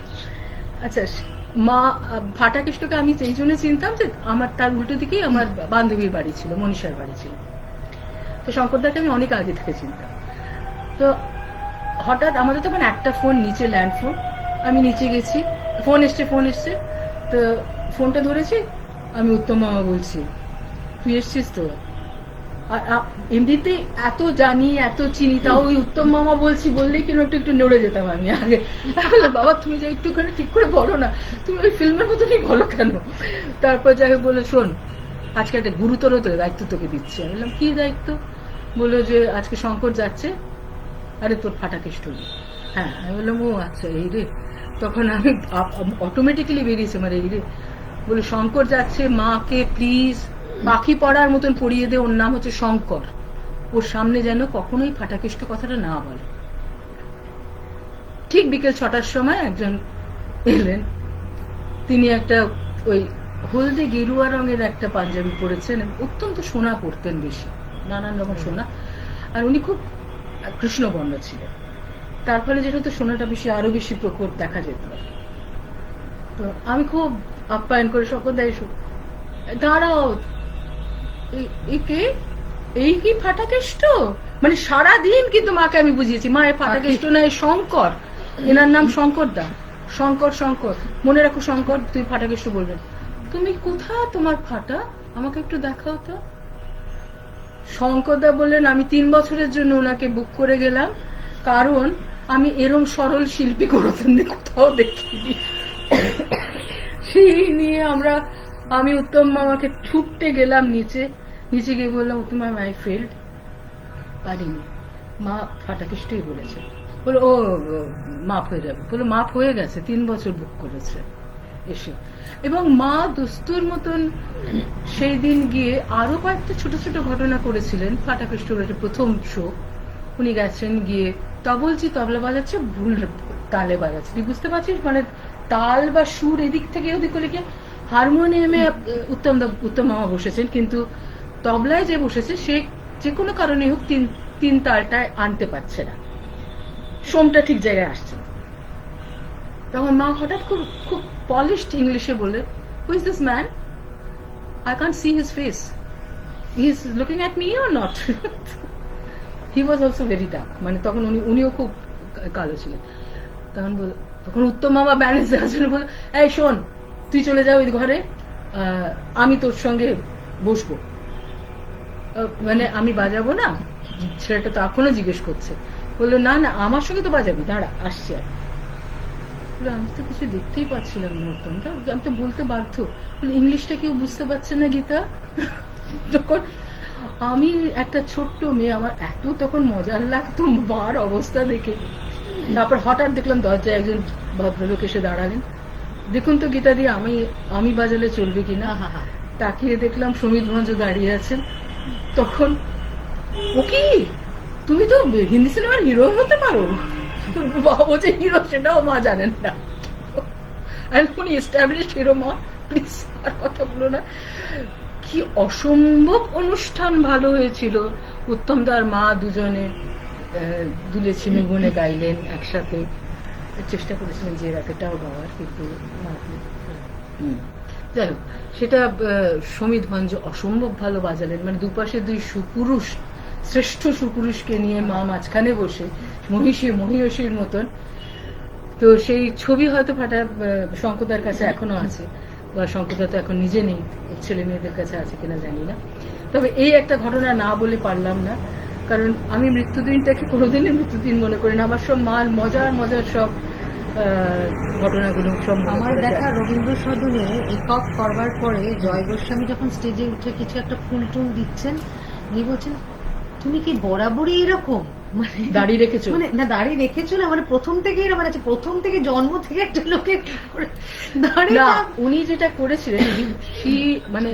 আচ্ছা, মা ফাটাকেষ্টকে আমি এই জন্য চিনতাম যে আমার তার উল্টো দিকেই আমার বান্ধবীর বাড়ি ছিল, মনীষার বাড়ি ছিল। তো শঙ্করদাকে আমি অনেক আগে থেকে চিনতাম। তো হঠাৎ আমাদের তখন একটা ফোন নিচে, ল্যান্ড ফোন, আমি নিচে গেছি, ফোন এসছে, তো ফোনটা ধরেছি, আমি উত্তম মামা বলছি, তুই এসছিস তো? এমনিতে এত জানি, এত চিনি, তাও ওই উত্তম মামা বলছি বললেই কিনা একটু নড়ে যেতাম আমি আগে। বাবা তুমি যে একটুখানি ঠিক করে বলো না, তুমি ওই ফিল্মের মতনই বলো কেন? তারপর যাই হোক বলে, শোন আজকে একটা গুরুতর দায়িত্ব তোকে দিচ্ছি। আমি বললাম কি দায়িত্ব? বললো যে আজকে শঙ্কর যাচ্ছে, আরে তোর ফাটাকেষ্ট। হ্যাঁ, আমি বললাম ও আচ্ছা এই রে। তখন আমি অটোমেটিক্যালি বেরিয়েছে আমার এই রে। বলে শঙ্কর যাচ্ছে, মাকে প্লিজ পাখি পড়ার মতন পড়িয়ে দে, ওর নাম হচ্ছে শঙ্কর, ওর সামনে যেন কখনোই ফাটাকেষ্ট কথাটা না বলে। ঠিক বিকেল 6টার সময় একজন এলেন, তিনি একটা ওই হলদে গেরুয়া রঙের একটা পাঞ্জাবি পরেছেন, অত্যন্ত সোনা পরতেন বেশি, নানান রকম সোনা, আর উনি খুব কৃষ্ণবর্ণ ছিলেন। তার ফলে যেটা হতো সোনাটা বেশি, আরো বেশি প্রকট দেখা যেত। তো আমি খুব আপ্যায়ন করে, শঙ্কর দা এসো, দাঁড়াও, কে, এই কি ফাটাকেষ্ট? মানে সারাদিন কিন্তু মাকে আমি বুঝিয়েছি, মা এ ফাটাকেষ্ট না, শঙ্কর, এনার নাম শঙ্কর দা, শঙ্কর শঙ্কর, মনে রাখো শঙ্কর, তুই ফাটাকেষ্ট বলবেন। তুমি কোথায় তোমার ফাটা, আমাকে একটু দেখাও তো। শঙ্করদা বললেন, আমি 3 বছরের জন্য ওনাকে বুক করে গেলাম, কারণ আমি এরম সরল শিল্পী কোথাও দেখিনি। সেই নিয়ে আমি উত্তম মামাকে ছুটতে গেলাম নিচে গিয়ে বললাম, উত্তম মামা আই ফেল্ড, পারিনি, মা ফাটাকেষ্টই বলেছে। বলো ও মাফ হয়ে যাবে। বলো মাফ হয়ে গেছে, 3 বছর বুক করেছে এসে। এবং মা দস্তুর মতন সেই দিন গিয়ে আরো কয়েকটা ছোট ছোট ঘটনা করেছিলেন। ফাটাকেষ্টর প্রথম শো, উনি গেছেন, গিয়ে তবলজি তবলা বাজাচ্ছে, ভুল তালে বাজাচ্ছে, তুই বুঝতে পারছিস, মানে তাল বা সুর এদিক থেকে ওদিক করে গিয়ে হারমোনিয়ামে উত্তম মামা বসেছেন, কিন্তু তবলায় যে বসেছে সে যে কোনো কারণে হোক তিন তালটায় আনতে পারছে না, সোমটা ঠিক জায়গায় আসছে। তখন মা হঠাৎ খুব পলিশড ইংলিশে বলে, who is this man, I can't see his face, he is looking at me or not. He was also very dark, মানে তখন উনিও খুব কালো ছিলেন। তখন উত্তম মামা ব্যালেন্স দেওয়ার জন্য বলে, এই শোন, তুই চলে যাও ওই ঘরে, আমি তোর সঙ্গে বসবো, মানে আমি বাজাবো না। ছেলেটা তো এখনো জিজ্ঞেস করছে, বললো না না আমার সঙ্গে তো বাজাবি, দাঁড়া আসছি। আর আমি তো কিছু দেখতেই পাচ্ছিলাম না, আমি তো বলতে বাধ্য, ইংলিশটা কেউ বুঝতে পারছে না গীতা। তখন আমি একটা ছোট্ট মেয়ে, আমার এত তখন মজার লাগতো মার অবস্থা দেখে। তারপর হঠাৎ দেখলাম দরজায় একজন ভদ্রলোক এসে দাঁড়ালেন। দেখুন তো গীতা দি, আমি বাজালে চলবে কিনা। তাকিয়ে দেখলাম সমীর ভঞ্জ দাঁড়িয়ে আছেন। তখন ও কি, তুমি তো হিন্দি সিনেমার হিরো হতে পারো। ও যে হিরো সেটাও মা জানেন না, উনি এস্টাবলিশড হিরো। মা প্লিজ আর কথা বলো না। কি অসম্ভব অনুষ্ঠান ভালো হয়েছিল। উত্তম দার মা দুজনে দুলে ছিমে গুনে গাইলেন একসাথে, চেষ্টা করেছিলেন যে রাতেটাও গাওয়ার, কিন্তু যাই হোক সেটা সমীর ভঞ্জ অসম্ভব ভালো বাজালেন। মানে দুপাশে দুই সুপুরুষ, শ্রেষ্ঠ সুপুরুষকে নিয়ে মা মাঝখানে বসে মহিষীর মতন। তো সেই ছবি হয়তো শঙ্করদার কাছে এখনো আছে, বা শঙ্করদা তো এখন নিজে নেই, ছেলে মেয়েদের কাছে আছে কিনা জানি না। তবে এই একটা ঘটনা না বলে পারলাম না, কারণ আমি মৃত্যুদিনটাকে কোনোদিনই মৃত্যুদিন মনে করি না। আমার সব মজার সব ঘটনাগুলো সব আমার দেখা রবীন্দ্র সদনে একক করবার পরে জয় গোস্বামী যখন স্টেজে উঠে কিছু একটা ফুল টুল দিচ্ছেন, উনি বলছেন, তুমি কি বরাবরই এরকম, মানে দাড়ি রেখেছো? মানে না দাড়ি রেখেছো না, মানে প্রথম থেকে এরকম আছে, প্রথম থেকে জন্ম থেকে একটা লোকের দাড়ি। না, উনি যেটা করেছিলেন, মানে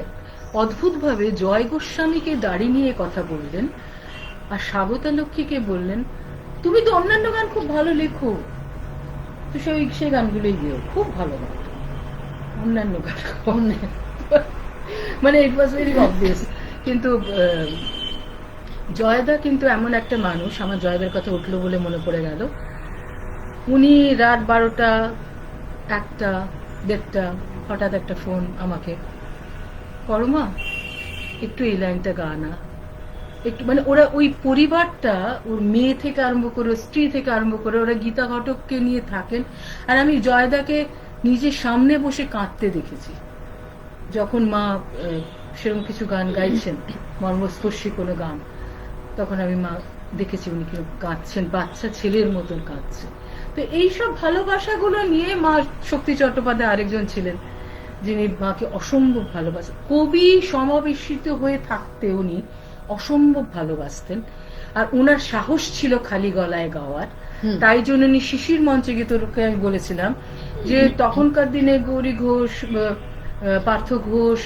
অদ্ভুত ভাবে জয় গোস্বামীকে দাড়ি নিয়ে কথা বললেন, আর স্বাগতা লক্ষ্মীকে বললেন, তুমি তো অন্যান্য গান খুব ভালো লেখো, তো সেই গানগুলোই গিয়েও খুব ভালো গান, অন্যান্য গান মানে ইট ওয়াজ ভেরি অবভিয়াস। কিন্তু জয়দা কিন্তু এমন একটা মানুষ, আমার জয়দার কথা উঠলো বলে মনে পড়ে গেল, উনি রাত 12টা 1টা 1:30 হঠাৎ একটা ফোন আমাকে, পরমা একটু এই লাইনটা গা না, একটু, মানে ওরা ওই পরিবারটা, ওর মেয়ে থেকে আরম্ভ করে স্ত্রী থেকে আরম্ভ করে ওরা গীতা ঘটককে নিয়ে থাকেন। আর আমি জয়দাকে নিজের সামনে বসে কাঁদতে দেখেছি যখন মা সেরকম কিছু গান গাইছেন, মর্মস্পর্শী কোনো গান, তখন আমি মা দেখেছি উনি কেউ কাঁদছেন, বাচ্চা ছেলের মতন কাঁদছেন। তো এইসব ভালোবাসাগুলো নিয়ে মা, শক্তি চট্টোপাধ্যায় আরেকজন ছিলেন যিনি মাকে অসম্ভব ভালোবাসেন, কবি সমাবেশিত হয়ে থাকতে উনি অসম্ভব ভালোবাসতেন। আর ওনার সাহস ছিল খালি গলায় গাওয়ার, তাই জন্য উনি শিশির মঞ্চে গীতকে আমি বলেছিলাম যে তখনকার দিনে গৌরী ঘোষ, পার্থ ঘোষ,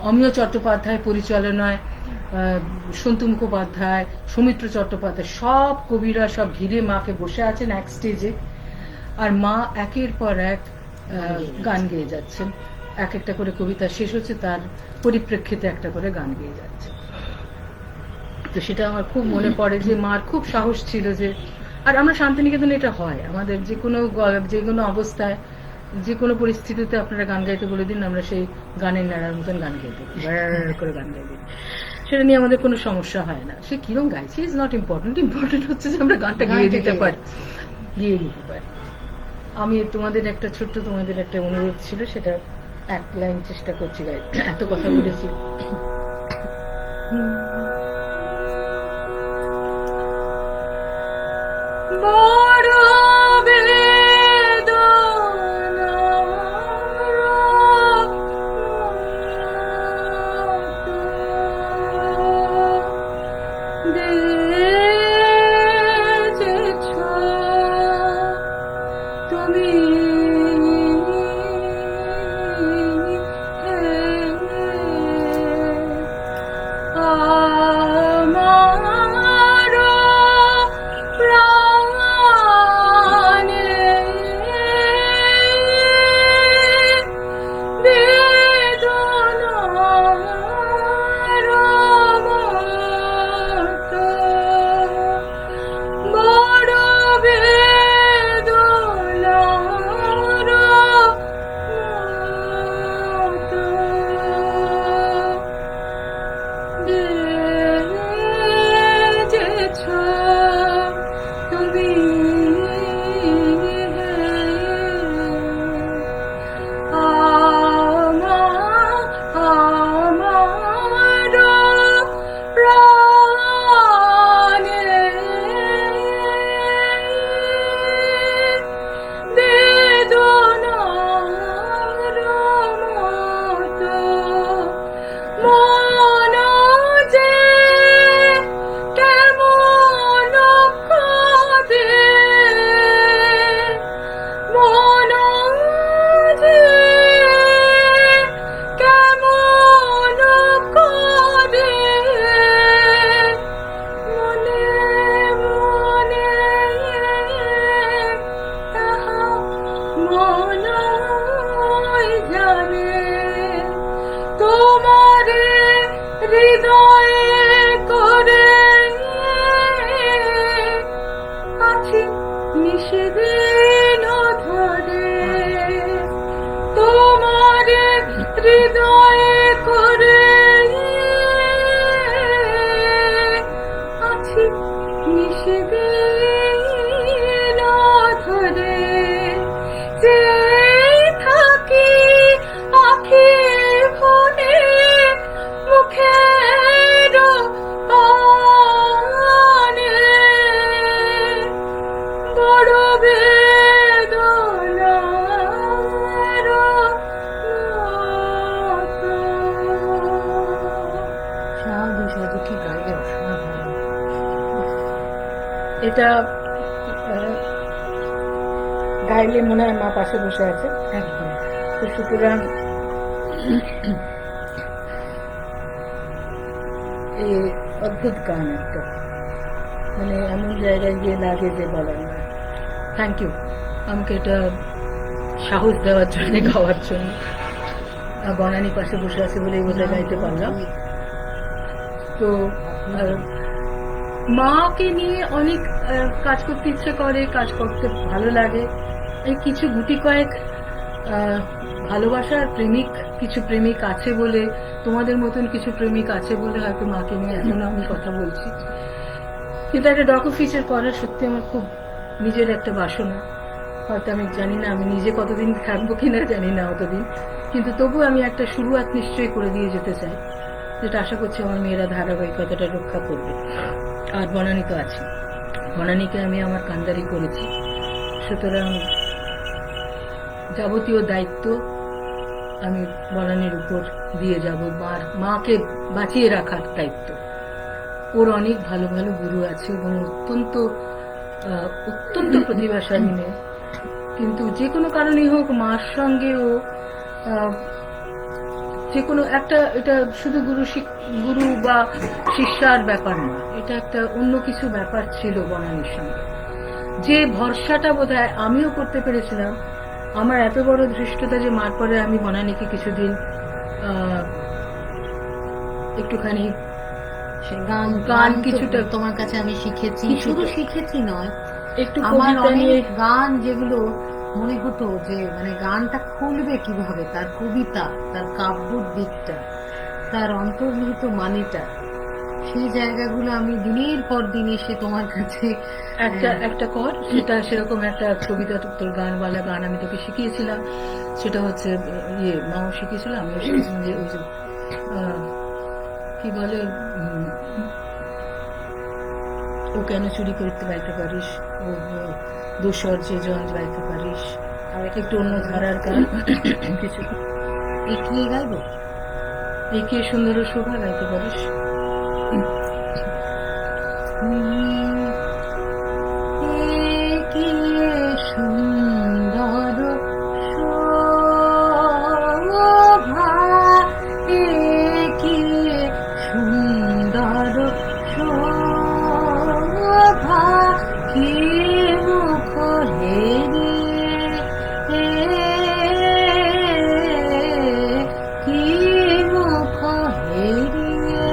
অমিয় চট্টোপাধ্যায় পরিচালনায়, সন্তু মুখোপাধ্যায়, সৌমিত্র চট্টোপাধ্যায়, সব কবিরা সব ঘিরে মাকে বসে আছেন এক স্টেজে, আর মা একের পর এক গান গেয়ে যাচ্ছেন, এক একটা করে কবিতা শেষ হচ্ছে, তার পরিপ্রেক্ষিতে একটা করে গান গেয়ে যাচ্ছে। তো সেটা আমার খুব মনে পড়ে যে মার খুব সাহস ছিল যে, আর আমরা শান্তিনিকেতনে এটা হয়, আমাদের যে কোনো অবস্থায়, যে কোনো পরিস্থিতিতে আপনারা গান গাইতে বলে দিন, আমরা সেই গানের নাড়ার মতন গান গাইতে করে গান গাইতে, সেটা নিয়ে আমাদের কোনো সমস্যা হয় না। সে কিরম গাইছে ইজ নট ইম্পর্টেন্ট, ইম্পর্টেন্ট হচ্ছে যে আমরা গানটা গিয়ে দিতে পারি। আমি তোমাদের একটা অনুরোধ ছিল, সেটা এক লাইন চেষ্টা করছি গাইতে, এত কথা বলেছি। বড় এটা গাইলে মনে হয় মা পাশে বসে আছে একদম। তো সুতরাং এই অদ্ভুত গান একটা, মানে এমন জায়গায় গিয়ে লাগে যে বলার না। থ্যাংক ইউ আমাকে এটা সাহস দেওয়ার জন্য, গাওয়ার জন্য। বনানী পাশে বসে আছে বলেই বোধহয় গাইতে পারলাম। তো মাকে নিয়ে অনেক কাজ করতে ইচ্ছে করে, কাজ করতে ভালো লাগে। এই কিছু গুটি কয়েক ভালোবাসার কিছু প্রেমিক আছে বলে, তোমাদের মতন কিছু প্রেমিক আছে বলে হয়তো মাকে নিয়ে এখনো আমি কথা বলছি। কিন্তু একটা ডকু ফিচার করার সত্যি আমার খুব নিজের একটা বাসনা। হয়তো আমি জানি না আমি নিজে কতদিন থাকবো কিনা, জানি না অতদিন, কিন্তু তবু আমি একটা শুরুয়াত নিশ্চয়ই করে দিয়ে যেতে চাই, যেটা আশা করছি আমার মেয়েরা ধারাবাহিকতাটা রক্ষা করবে। আর বনানী তো আছে, বনানীকে আমি আমার কান্দারি করেছি, সুতরাং যাবতীয় দায়িত্ব আমি বনানীর উপর দিয়ে যাব। মাকে বাঁচিয়ে রাখার দায়িত্ব ওর। অনেক ভালো ভালো গুরু আছে এবং অত্যন্ত প্রতিভাশালী মেয়ে, কিন্তু যে কোনো কারণেই হোক মার সঙ্গে ও যে কোনো একটা, এটা শুধু গুরু বা শিষ্যার ব্যাপার না, এটা একটা অন্য কিছু ব্যাপার ছিল বনানীর সঙ্গে। যে ভরসাটা বোধহয় আমিও করতে পেরেছিলাম, আমার এত বড় ধৃষ্টতা যে মার পরে আমি বনানীকে কিছুদিন একটুখানি গান কিছুটা তোমার কাছে আমি শিখেছি, শুধু শিখেছি নয়, একটু আমার কবিতা নিয়ে অনেক গান যেগুলো মনে হতো যে মানে গানটা খুলবে কিভাবে, তার কবিতা, তার কাব্যর দিকটা, তার অন্তর্নিহিত মানেটা, সেই জায়গাগুলো আমি দিনের পর দিন এসে তোমার কাছে একটা কর, সেটা সেরকম একটা কবিতা, তোর গানওয়ালা গান আমি তোকে শিখিয়েছিলাম। সেটা হচ্ছে মাও শিখিয়েছিল, আমিও শিখেছিলাম, যে ওই যে কি বলে, ও কেন চুরি করতে পাইতে পারিস, ও দোসর যে জন গাইতে পারিস, আর একটু অন্য ধারার গান কিছু এগিয়ে গাইবো, এগিয়ে সুন্দর শোভা গাইতে পারিস। সুন্দর শোভা, সুন্দর শোভা, কি মুখ হেরিয়ে, কি মুখ হেরিয়ে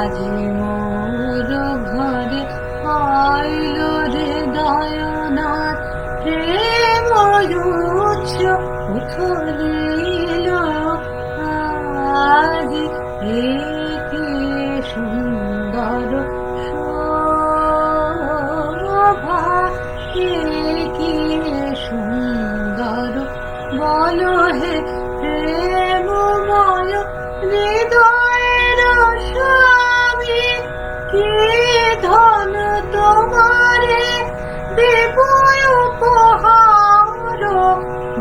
আজ মোর ঘরে আইল রে দয়নাথ, প্রেম উচ্চ উথলিল আজ, কি সুন্দর শোভা, কি সুন্দর বলো হে প্রেমময় হৃদয়ের স্বামী, কি ধন তোমারে দেব উপহার,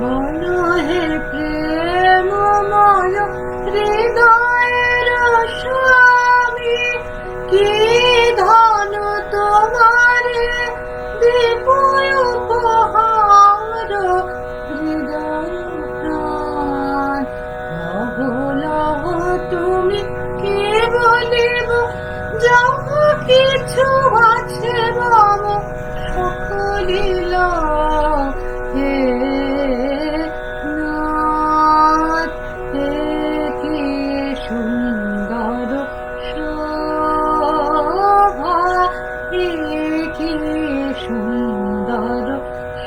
বলো হে প্রেমময় হৃদয়ের স্বামী, কি ধন তোমারে দেব উপহার, হৃদয় প্রাণ অবলহ তুমি কি বলিব, যাহা কিছু আছে মম সকলিল হে নাথ, হে কি সুন্দর শোভা, হে কি সুন্দর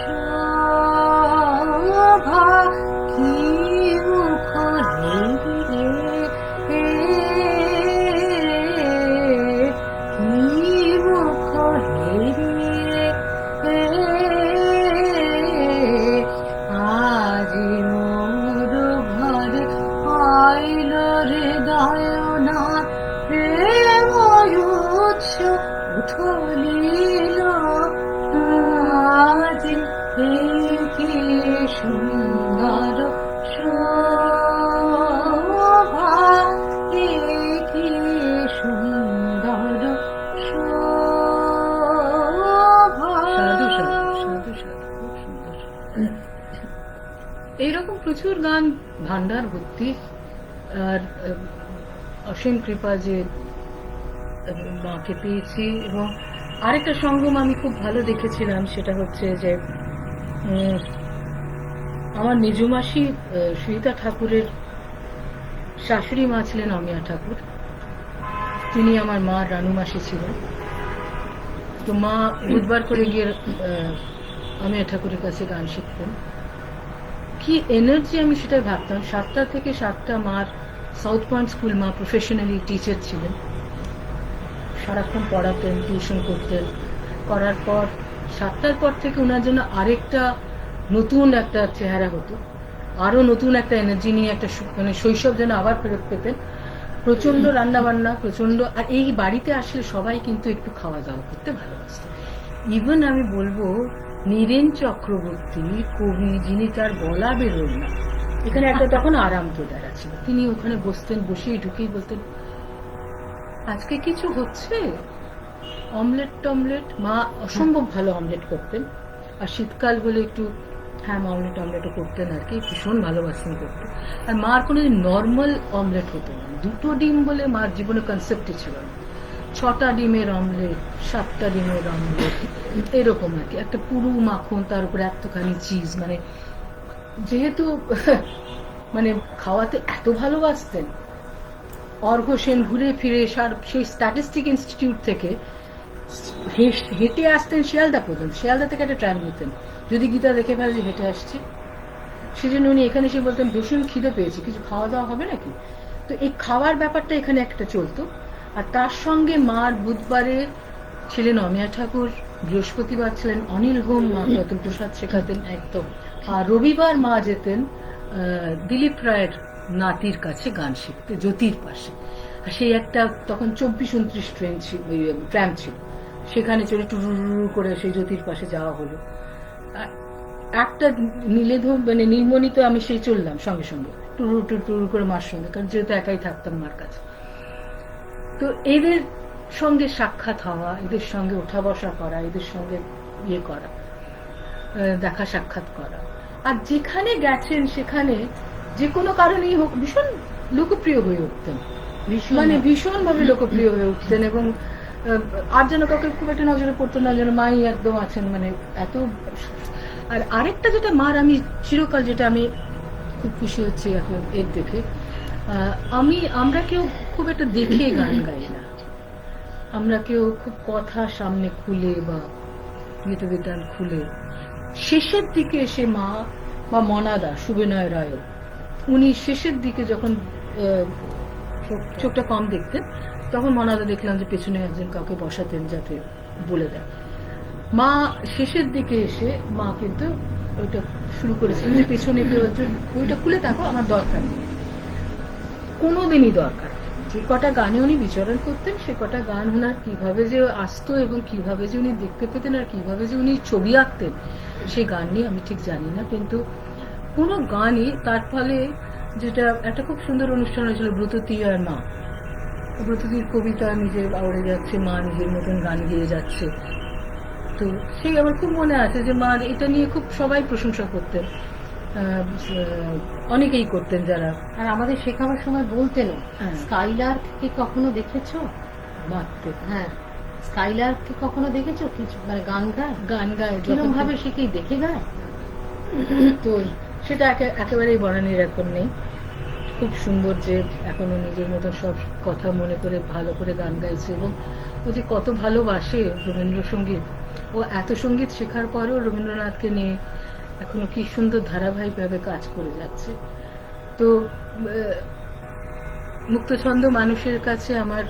শোভা, কি মুখ হেরিয়ে, কি মুখ হেরিয়ে আজ মোর ঘরে আইল রে দয়নাথ, প্রেম উচ্চ উথলিল আজ, কি সুন্দর শোভা, কি সুন্দর শোভা। সাধু সাধু সাধু সাধু, খুব সুন্দর। এইরকম প্রচুর গান ভান্ডার ভর্তি। আর অসীম কৃপা যে মাকে পেয়েছি। এবং আরেকটা সঙ্গম আমি খুব ভালো দেখেছিলাম, সেটা হচ্ছে যে আমার মেজমাসি সুইতা ঠাকুরের শাশুড়ি মা ছিলেন অমিয়া ঠাকুর, তিনি আমার মা রানু মাসি ছিলেন। তো মা বুধবার করে গিয়ে অমিয়া ঠাকুরের কাছে গান শিখতেন। কি এনার্জি, আমি সেটাই ভাবতাম। 7টা থেকে 7টা মার সাউথ পয়েন্ট স্কুল, মা প্রফেশনালি টিচার ছিলেন, সারাক্ষণ পড়াতেন, টিউশন করতেন। করার পর 7টার পর থেকে ওনার জন্য আরেকটা নতুন একটা চেহারা হতো, আরো নতুন একটা এনার্জি নিয়ে একটা মানে শৈশব যেন আবার ফেরত পেতেন। প্রচন্ড রান্না বান্না, প্রচন্ড। আর এই বাড়িতে আসলে সবাই কিন্তু একটু খাওয়া দাওয়া করতে ভালোবাসত। ইভেন আমি বলবো নীরেন চক্রবর্তী কবি, যিনি তার বলা বেরোল না, এখানে একটা তখন আরাম প্রদারা ছিল, তিনি ওখানে বসতেন, বসেই ঢুকেই বলতেন আজকে কিছু হচ্ছে, অমলেট টমলেট। মা অসম্ভব ভালো অমলেট করতেন, আর শীতকাল বলে একটু হ্যাঁ অমলেট অমলেটও করতেন আর কি, ভীষণ ভালোবাসতেন করতে। আর মার কোনো নর্মাল অমলেট হতো না, 2টো ডিম বলে মার জীবনে কনসেপ্টই ছিল না। 6টা ডিমের অমলেট, 7টা ডিমের অমলেট, এরকম আর কি। একটা পুরু মাখন, তার উপরে এতখানি চিজ, মানে যেহেতু মানে খাওয়াতে এত ভালোবাসতেন। অর্ঘ সেন ঘুরে ফিরে সেই স্ট্যাটিস্টিক ইনস্টিটিউট থেকে হেঁটে আসতেন শিয়ালদা পর্যন্ত, শিয়ালদা থেকে একটা ট্রাম নিতেন, যদি গীতা দেখে ফেলে যে হেঁটে আসছে। সেজন্য উনি এখানে এসে বলতেন ভীষণ খিদে পেয়েছে, কিছু খাওয়া দাওয়া হবে নাকি। তো এই খাওয়ার ব্যাপারটা এখানে একটা চলতো। আর তার সঙ্গে মার বুধবারে ছিলেন অমিয়া ঠাকুর, বৃহস্পতিবার ছিলেন অনিল হোম, মা প্রতুল প্রসাদ শেখাতেন একদম। আর রবিবার মা যেতেন দিলীপ রায়ের নাতির কাছে গান শিখতে, জ্যোতির পাশে। আর সেই একটা তখন 24-29 ট্রেন ছিল, ট্রাম ছিল, সেখানে চলে টুরু করে সেই জ্যোতির পাশে যাওয়া হলো। একটা নীলেধূম মানে নীলমণিতে আমি সেই চললাম সঙ্গে সঙ্গে টুরু টুরু করে মার সঙ্গে, কারণ যেহেতু একাই থাকতাম মার কাছে। তো এদের সঙ্গে সাক্ষাৎ হওয়া, এদের সঙ্গে ওঠা বসা করা, এদের সঙ্গে ইয়ে করা, দেখা সাক্ষাৎ করা। আর যেখানে গেছেন সেখানে যে কোনো কারণেই হোক ভীষণ লোকপ্রিয় হয়ে উঠতেন, মানে ভীষণ ভাবে লোকপ্রিয় হয়ে উঠতেন। এবং আর যেন কাউকে খুব একটা নজরে পড়তো না, যেন মাই একদম আছেন, মানে এত। আর আরেকটা যেটা মার আমি চিরকাল, যেটা আমি খুব খুশি হচ্ছি এখন এর দেখে, আমরা কেউ খুব একটা দেখে গান গাই না, আমরা কেউ খুব কথা সামনে খুলে বা গীতবিতান খুলে। শেষের দিকে এসে মা বা মনাদা শুভেনয় রায়, উনি শেষের দিকে যখন চোখটা কম দেখতেন, তখন মনাদা দেখলাম যে পেছনে একজন কাউকে বসাতেন যাতে বলে দেয়। মা শেষের দিকে এসে মা কিন্তু ওইটা শুরু করেছিলেন যে পেছনে ওইটা খুলে থাকো, আমার দরকার নেই, কোনোদিনই দরকার। যে কটা গানে উনি বিচরণ করতেন, সে কটা গান ওনার কিভাবে যে আসতো এবং কিভাবে যে উনি দেখতে পেতেন আর কিভাবে যে উনি ছবি আঁকতেন, সেই গান নিয়ে আমি ঠিক জানি না। কিন্তু কোনো গানই তার ফলে, যেটা একটা খুব সুন্দর অনুষ্ঠান হয়েছিল ব্রততী আর মা, ব্রততীর কবিতা নিজে আওড়ে যাচ্ছে, মা নিজের মতন গান গেয়ে যাচ্ছে। তো সেই আমার খুব মনে আছে যে মা এটা নিয়ে খুব সবাই প্রশংসা করতেন, অনেকেই করতেন যারা। আর আমাদের শেখাবার সময় বলতেনও, স্কাইলার্ককে কখনো দেখেছো? বাঁধতে হ্যাঁ, স্কাইলার্ককে কখনো দেখেছো কিছু মানে গান গায়? গান গায় কিরকম ভাবে সে কি দেখে গায়? তো সেটা একেবারেই বর্ণানীর এখন নেই। খুব সুন্দর যে এখনো নিজের মতো সব কথা মনে করে ভালো করে গান গাইছে, এবং ও যে কত ভালোবাসে রবীন্দ্রসঙ্গীত। ও এত সঙ্গীত শেখার পরেও রবীন্দ্রনাথকে নিয়ে এখনো কি সুন্দর ধারাবাহিকভাবে কাজ করে যাচ্ছে। তো মুক্তছন্দ মানুষের কাছে আমার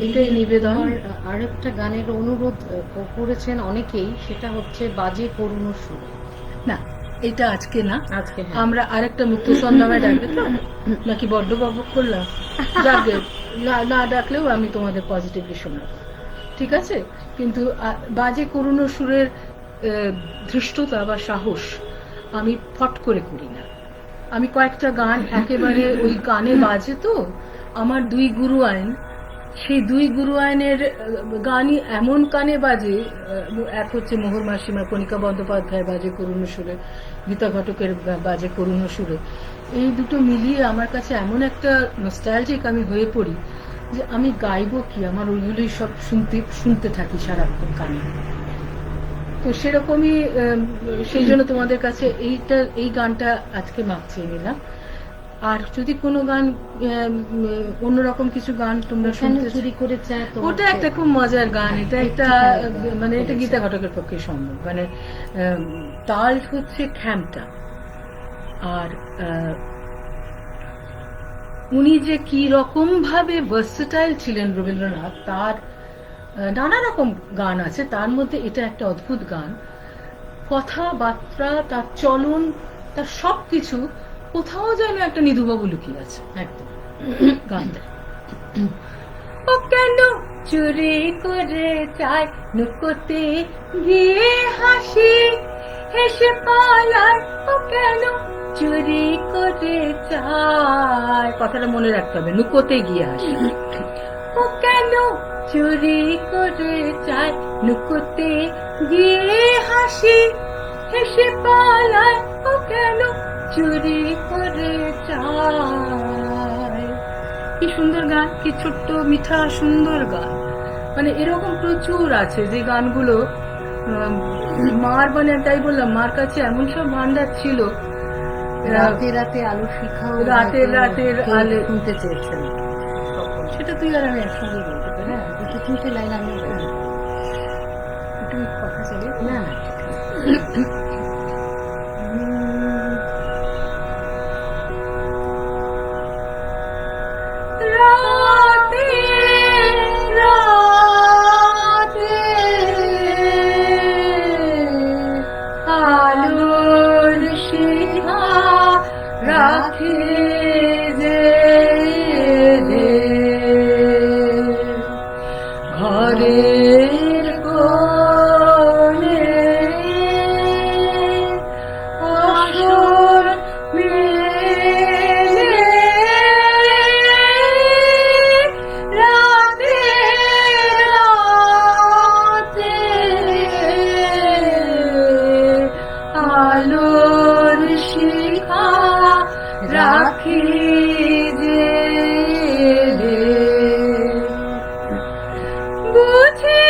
এটাই নিবেদন। আরেকটা গানের অনুরোধ করেছেন অনেকেই, সেটা হচ্ছে বাজে করুণ সুর। না, এটা আজকে না, আজকে আমরা আরেকটা মুক্তছন্দ আমায় ডাকবে তো নাকি বড্ড বকবক করলাম? ডাকবে, না ডাকলেও আমি তোমাদের পজিটিভলি শোনাবো, ঠিক আছে? কিন্তু বাজে করুণ সুরের ধৃষ্টতা বা সাহস আমি ফট করে করি না। আমি কয়েকটা গান একেবারে ওই গানে বাজে, তো আমার 2 গুরু আইন, সেই 2 গুরু আইনের গানই এমন কানে বাজে। এক হচ্ছে মোহর মাসিমা, কণিকা বন্দ্যোপাধ্যায়ের বাজে করুণ সুরে, গীতা ঘটকের বাজে করুণ সুরে। এই দুটো মিলিয়ে আমার কাছে এমন একটা নস্টালজিক আমি হয়ে পড়ি যে আমি গাইবো কি, আমার ওইগুলোই সব শুনতে থাকি সারাক্ষণ কানে। তো সেরকমই, সেই জন্য তোমাদের কাছে এই গানটা আজকে মাপ চেয়ে নিলাম। আর যদি কোনো গান অন্যরকম কিছু গান তোমরা শুনতে চুরি করে চায় তো ওটা একটা খুব মজার গান, এটা একটা মানে এটা গীতা ঘটকের পক্ষে সম্ভব, মানে তাল হচ্ছে খ্যামটা, আর উনি যে কি রকম ভাবে ভার্সেটাইল ছিলেন রবীন্দ্রনাথ, তার নানা রকম গান আছে, তার মধ্যে এটা একটা অদ্ভুত গান, কথাবার্তা, তার চলন, তার সবকিছু কোথাও যেন একটা নিধুবাবু লুকিয়ে আছে একদম গানটা। ও কেন চুরি করে চায় নুকোতে গিয়ে হাসি, হেসে পালায়, ও কেন চুরি করে চায়, কথাটা মনে রাখতে হবে, নুকোতে গিয়ে হাসি। ও কেন চুরি করে চায় নুকোতে গিয়ে হাসি, হেসে পালায়, ও কেন চুরি করে চায়। কি সুন্দর গান, কি ছোট্ট মিঠা সুন্দর গান। মানে এরকম প্রচুর আছে যে গানগুলো মার, মানে তাই বললাম, মার কাছে এমন সব ভান্ডার ছিল। রাতে রাতে আলো শিখাও, রাতের রাতের আলো শুনতে চেয়েছেন, সেটা তুই আর আমি একসঙ্গে বলতে পারি। হ্যাঁ দুটো তিনটে লাইন আমি একটু কথা চালিয়ে না রাতে রাতে আলোর শিখা রাখে যে ঘরের কোণে আসর মেলে রাতে রাতে আলোর শিখা রাখি যে বুঝি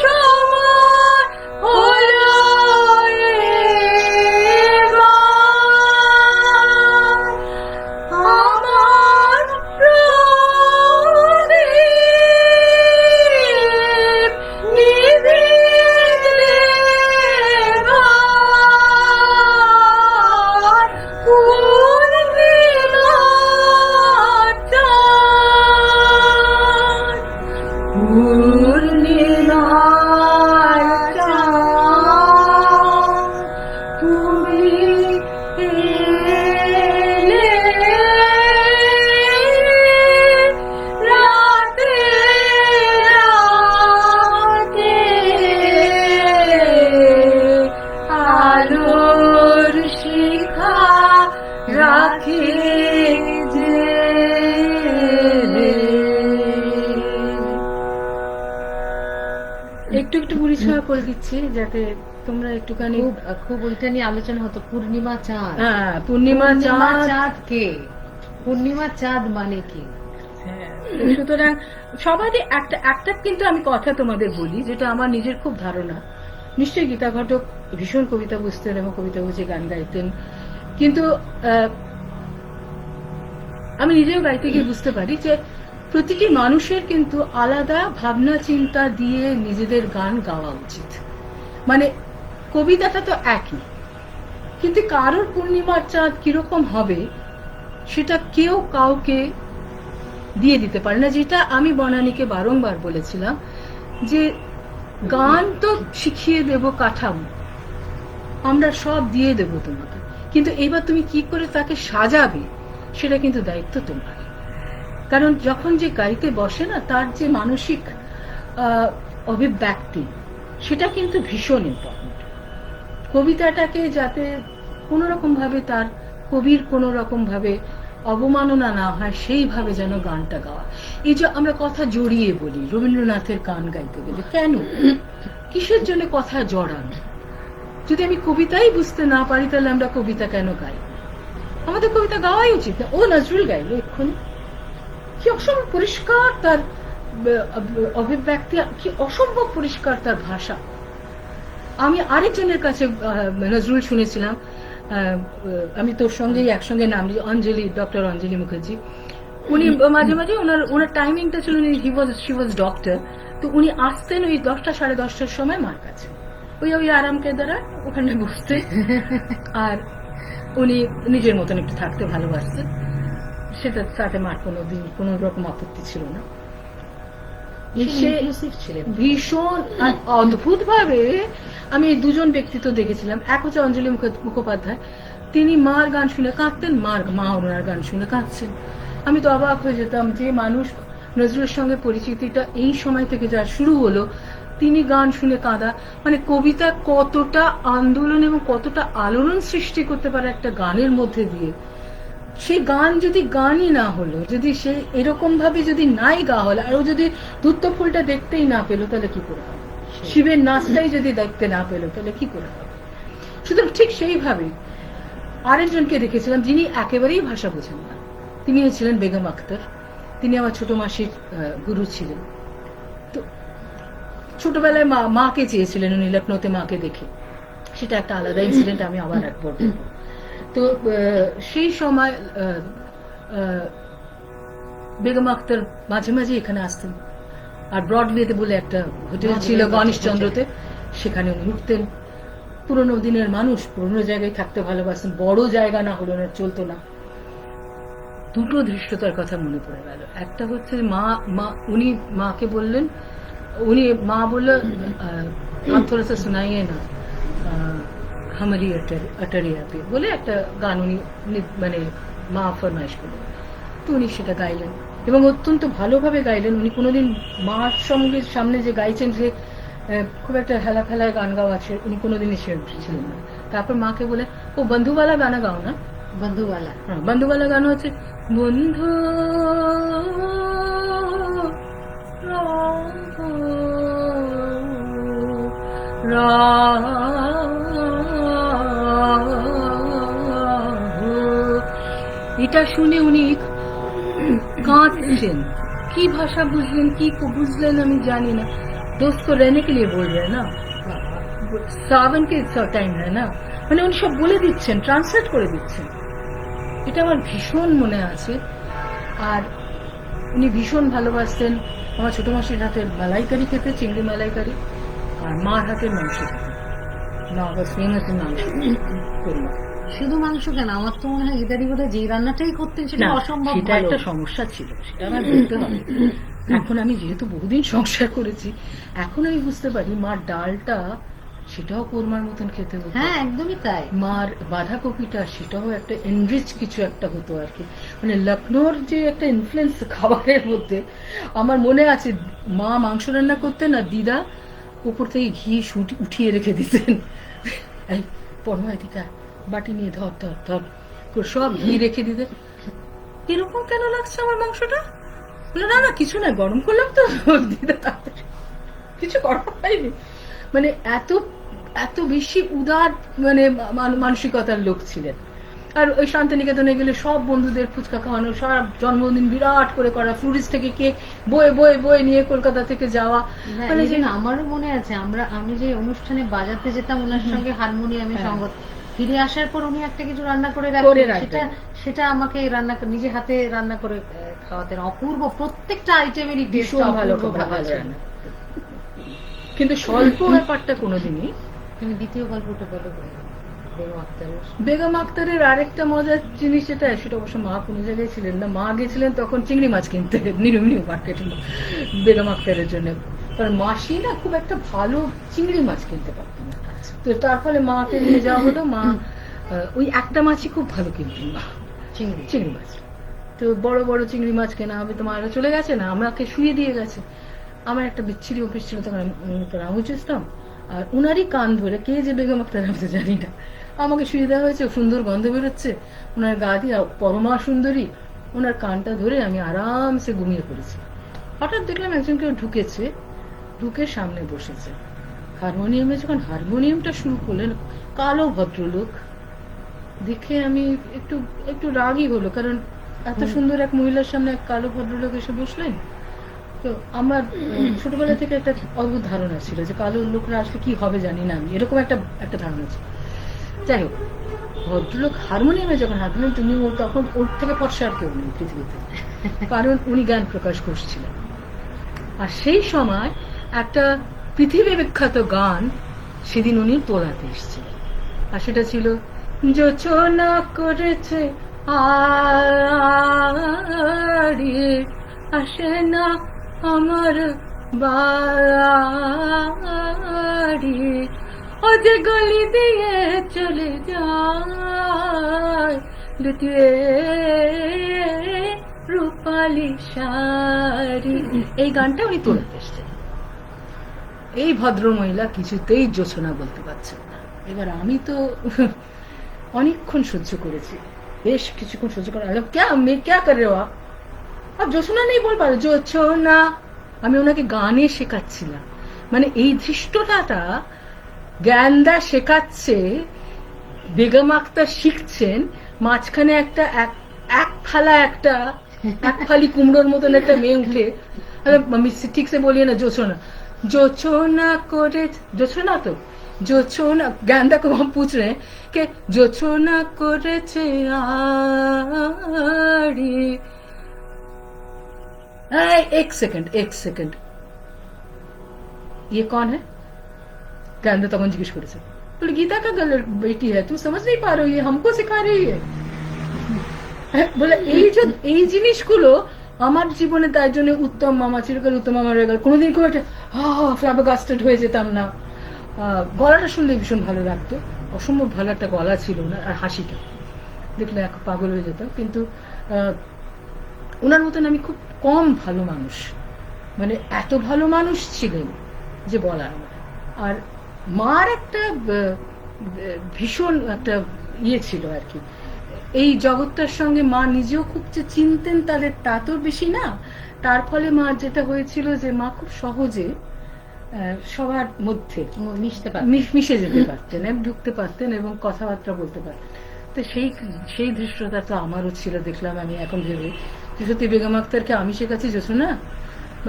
সময় হলো এবার আমার প্রদীপ নিভিলে এবার পূর্ণিমার চাঁদ, পূর্ণিমার চাঁদ তুমি এলে রাতে রাতে আলোর শিখা রাখে যে। একটু একটু পরিচয় করে দিচ্ছি যাতে তোমরা একটুখানি খুব ওইটা নিয়ে আলোচনা হতো, পূর্ণিমা চাঁদ। হ্যাঁ, পূর্ণিমা চাঁদ, চাঁদ কে? পূর্ণিমা চাঁদ মানে কি? হ্যাঁ, সুতরাং সবারই একটা একটা কিন্তু আমি কথা তোমাদের বলি, যেটা আমার নিজের খুব ধারণা। নিশ্চয়ই গীতা ঘটক ভীষণ কবিতা বুঝতেন এবং কবিতা বুঝে গান গাইতেন, কিন্তু আমি নিজেও গাইতে গিয়ে বুঝতে পারি যে প্রতিটি মানুষের কিন্তু আলাদা ভাবনা চিন্তা দিয়ে নিজেদের গান গাওয়া উচিত। মানে কবিতাটা তো একই, কিন্তু কারোর পূর্ণিমার চাঁদ কিরকম হবে সেটা কেউ কাউকে দিয়ে দিতে পারে না। যেটা আমি বনানীকে বারংবার বলেছিলাম যে গান তো শিখিয়ে দেব, কাঠামো আমরা সব দিয়ে দেব তোমাকে, কিন্তু এবার তুমি কি করে তাকে সাজাবে সেটা কিন্তু দায়িত্ব তোমার। কারণ যখন যে গাইতে বসে না, তার যে মানসিক অভিব্যক্তি সেটা কিন্তু ভীষণ ইম্পর্টেন্ট। কবিতাটাকে যাতে কোনো রকম ভাবে তার কবির কোনো রকম ভাবে অবমাননা না হয় সেইভাবে যেন গানটা গাওয়া। এই যে আমরা কথা জড়িয়ে বলি রবীন্দ্রনাথের গান গাইতে গেলে, কেন কিসের জন্য কথা জড়ানো? যদি আমি কবিতাই বুঝতে না পারি তাহলে আমরা কবিতা কেন গাই? আমাদের কবিতা গাওয়াই উচিত না। ও নজরুল গাইলো এক্ষুনি, কি অসম্ভব পরিষ্কার তার অভিব্যক্তি, কি অসম্ভব পরিষ্কার তার ভাষা। আমি আরেকজনের কাছে নজরুল শুনেছিলাম, আমি তোর সঙ্গেই একসঙ্গে নাম দিই, অঞ্জলি, ডক্টর অঞ্জলি মুখার্জি। উনি মাঝে মাঝে ওনার টাইমিংটা ছিল, শি ওয়াজ ডক্টর, তো উনি আসতেন ওই 10টা সাড়ে 10টার সময় মার কাছে, ওই আরামকে দ্বারা ওখানে বসতে, আর উনি নিজের মতন একটু থাকতে ভালোবাসতেন, সেটা তাতে মার কোনো রকম আপত্তি ছিল না। সে ছিলেন ভীষণ অদ্ভুত ভাবে আমি এই দুজন ব্যক্তিত্ব দেখেছিলাম। এক হচ্ছে অঞ্জলি মুখোপাধ্যায়, তিনি মার গান শুনে কাঁদতেন, মা ওনার গান শুনে কাঁদছেন। আমি তো অবাক হয়ে যেতাম যে মানুষ, নজরুলের সঙ্গে পরিচিতিটা এই সময় থেকে যা শুরু হলো, তিনি গান শুনে কাঁদা, মানে কবিতা কতটা আন্দোলন এবং কতটা আলোড়ন সৃষ্টি করতে পারে একটা গানের মধ্যে দিয়ে। সেই গান যদি গানই না হলো, যদি সে এরকম ভাবে যদি নাই গা হলো, আর ও যদি ধূর্ত ফুলটা দেখতেই না পেলো, তাহলে কি করে হবে? শিবের নাচটাই যদি দেখতে না পেলো, তাহলে কি করে হবে? সুতরাং ঠিক সেইভাবে আরেকজনকে দেখেছিলাম যিনি একেবারেই ভাষা বোঝেন না, তিনি ছিলেন বেগম আক্তার। তিনি আমার ছোট মাসির গুরু ছিলেন। তো ছোটবেলায় মাকে চেয়েছিলেন উনি, লখনৌতে মাকে দেখে, সেটা একটা আলাদা ইনসিডেন্ট, আমি আবার একবার বলবো। তো সেই সময় বেগম আক্তার মাঝে মাঝে এখানে আসতেন, আর ব্রডওয়েতে বলে একটা হোটেল ছিল গণেশচন্দ্রতে, সেখানে উনি উঠতেন। পুরোনো দিনের মানুষ, পুরোনো জায়গায় থাকতে ভালোবাসতেন, বড় জায়গা না হলো না, চলতো না। দুটো দৃশ্যতার কথা মনে পড়ে গেল। একটা হচ্ছে উনি মাকে বললেন, মা বলল आप थोड़ा सा सुनाइए ना हमारी अटरिया पे বলে একটা গান উনি মানে মা ফরমাইশ করলেন। তো উনি সেটা গাইলেন এবং অত্যন্ত ভালোভাবে গাইলেন। উনি কোনোদিন মার সঙ্গে সামনে যে গাইছেন, যে খুব একটা হেলা ফেলায় গান গাওয়া আছে, উনি কোনোদিনই সে ছিলেন না। তারপর মাকে বলে, ও বন্ধুওয়ালা গানা গাও না। বন্ধুওয়ালা, হ্যাঁ, বন্ধুওয়ালা গান হচ্ছে বন্ধু এটা শুনে উনি কাঁদছেন। কি ভাষা বুঝলেন, কি বুঝলেন আমি জানি না। दोस्त को रहने के लिए बोल रहे हैं ना, सावन के टाइम है ना, মানে উনি সব বলে দিচ্ছেন, ট্রান্সলেট করে দিচ্ছেন। এটা আমার ভীষণ মনে আছে। আর উনি ভীষণ ভালোবাসতেন আমার ছোট মাসির হাতের মালাইকারি খেতে, চিংড়ি মালাইকারি, আর মার হাতের মাংস খেতে। মা বাস ফেমাস মাংস করলাম। শুধু মাংস কেন, আমার তো মনে হয় গীতাদি বোধহয় যে রান্নাটাই করতেন সেটা অসম্ভব সেটা ভালো। একটা সমস্যা ছিল, সেটা আমার বলতে হবে। এখন আমি যেহেতু বহুদিন সংসার করেছি, এখন আমি বুঝতে পারি মার ডালটা সেটাও কোরমার মতন খেতে হতো। হ্যাঁ, একদমই তাই। মার বাঁধাকপিটা সেটাও একটা এনরিচ কিছু একটা হতো আর কি। মানে লখনৌর যে একটা ইনফ্লুয়েন্স খাবারের মধ্যে, আমার মনে আছে মা মাংস রান্না করতেন আর দিদা উপর থেকে ঘি উঠিয়ে রেখে দিতেন, এই পরমাদিকা বাটি নিয়ে ধর ধর ধর করে সব ঘি রেখে দিতে। এরকম কেন লাগছে আমার মাংসটা? না না কিছু না, গরম করলাম তো। দিদা কিছু গরম হয়নি। মানে এত এত বেশি উদার মানে মানসিকতার লোক ছিলেন। আর ওই শান্তিনিকেতনে গেলে সব বন্ধুদের ফুচকা খাওয়ানো, সব জন্মদিন বিরাট করে করা, ফ্লুরিস থেকে কেক বয়ে বয়ে বয়ে নিয়ে কলকাতা থেকে যাওয়া। মানে যে আমারও মনে আছে, আমি যে অনুষ্ঠানে বাজাতে যেতাম ওনার সঙ্গে হারমোনিয়ামে সঙ্গত, ফিরে আসার পর উনি একটা কিছু রান্না করে রাখতেন, সেটা আমাকে নিজে হাতে রান্না করে খাওয়াতেন। অপূর্ব, প্রত্যেকটা আইটেমেরই ভীষণ ভালো রান্না। কিন্তু স্বল্প ব্যাপারটা কোনোদিনই। তুমি দ্বিতীয় গল্পটা বলো বেগম আক্তারের। আরেকটা মজার জিনিস সেটা অবশ্য মা কোনো জায়গায় ছিলেন না, মা গেছিলেন তখন চিংড়ি মাছ কিনতে নিউ মার্কেটে বেগম আক্তারের জন্য। কারণ মাসি না খুব একটা ভালো চিংড়ি মাছ কিনতে পারতেন না, তো তার ফলে মাকে নিয়ে যাওয়া হলো। মা ওই একটা মাছই খুব ভালো কিনতেন, মা চিংড়ি মাছ। তো বড় বড় চিংড়ি মাছ কেনা হবে, তো মারা চলে গেছে না, আমাকে শুয়ে দিয়ে গেছে। আমার একটা বিচ্ছিরি অফিস ছিল তখন, আমি বুঝতাম। আর উনারই কান ধরে, কে যে বেগম আক্তার আমি তো জানি না, আমাকে শুয়ে দেওয়া হয়েছে, সুন্দর গন্ধ বেরোচ্ছে ওনার গা দিয়ে, পরমা সুন্দরী, ওনার কানটা ধরে আমি আরামসে ঘুমিয়ে পড়েছি। হঠাৎ দেখলাম একজন কেউ ঢুকেছে, ঢুকে সামনে বসেছে। হারমোনিয়ামে যখন হারমোনিয়ামটা শুরু করলেন, কালো ভদ্রলোক দেখে আমি একটু একটু রাগই হলো, কারণ এত সুন্দর এক মহিলার সামনে এক কালো ভদ্রলোক এসে বসলেন। তো আমার ছোটবেলা থেকে একটা অদ্ভুত ধারণা ছিল যে কালো লোকরা আসলে কি হবে জানি না, আমি এরকম একটা ধারণা ছিল। যাই হোক, ভদ্রলোক হারমোনিয়ামে যখন হাত দিলেন, তুমি তখন ওর থেকে ফর্সা আর কেউ নেই পৃথিবীতে, কারণ উনি জ্ঞান প্রকাশ করছিলেন। আর সেই সময় একটা পৃথিবী বিখ্যাত গান সেদিন উনি তোলাতে এসেছিলেন, আর সেটা ছিল যোচনা করেছে আড়ি আসে না আমার বাড়ি, ও যে গলি দিয়ে চলে যায় লুটিয়ে রূপালি শাড়ি। এই গানটা উনি তোলাতে এসছেন। এই ভদ্রমহিলা কিছুতেই জোছনা বলতে পারছেন না। এবার আমি তো অনেকক্ষণ সহ্য করেছি, বেশ কিছুক্ষণ সহ্য করা। ক্যা করে রে আর জোছনা নেই বল পারে জোছনা। আমি ওনাকে গানে শেখাচ্ছিলাম, মানে এই ধৃষ্টতাটা জ্ঞানদা শেখাচ্ছে, বেগম আক্তার শিখছেন, মাঝখানে একটা এক ফালি কুমড়োর মতন একটা মেয়ে উঠে, আমি ঠিক সে বলিয়ে না জোছনা, जोचोना करे जोचोना तो जोचोना ज्ञानदा को हम पूछ रहे हैं कि जोचोना करेছে आड़ी। एक सेकंड ये कौन है? ज्ञानदा तখন জিজ্ঞেস করেছে, बोले गीता का गर्ल बेटी है, तू समझ नहीं पा रही है, हमको सिखा रही है। বলে এই জিনিসগুলো আমার জীবনে তাই জন্য উত্তম মামা, চিরকাল উত্তম মামা রয়ে গেল। কোনোদিন খুব একটা ফ্লাবাগাস্টেড হয়ে যেতাম না। গলাটা শুনলে ভীষণ ভালো লাগতো, অসম্ভব ভালো একটা গলা ছিল না, আর হাসিটা দেখলে এক পাগল হয়ে যেতাম। কিন্তু ওনার মতন আমি খুব কম ভালো মানুষ, মানে এত ভালো মানুষ ছিলেন যে বলার না। আর মার একটা ভীষণ একটা ইয়ে ছিল আর কি, এই জগৎটার সঙ্গে মা নিজেও খুব যে চিনতেন তাদের তা তো বেশি না। তার ফলে মা যেটা হয়েছিল যে মা খুব সহজে সবার মধ্যে মিশে যেতে পারতেন, ঢুকতে পারতেন এবং কথাবার্তা বলতে পারতেন। তো সেই দৃশ্যটা তো আমারও ছিল। দেখলাম আমি এখন ভেবে, সত্যি বেগম আক্তারকে আমি শেখাচ্ছি জোছনা,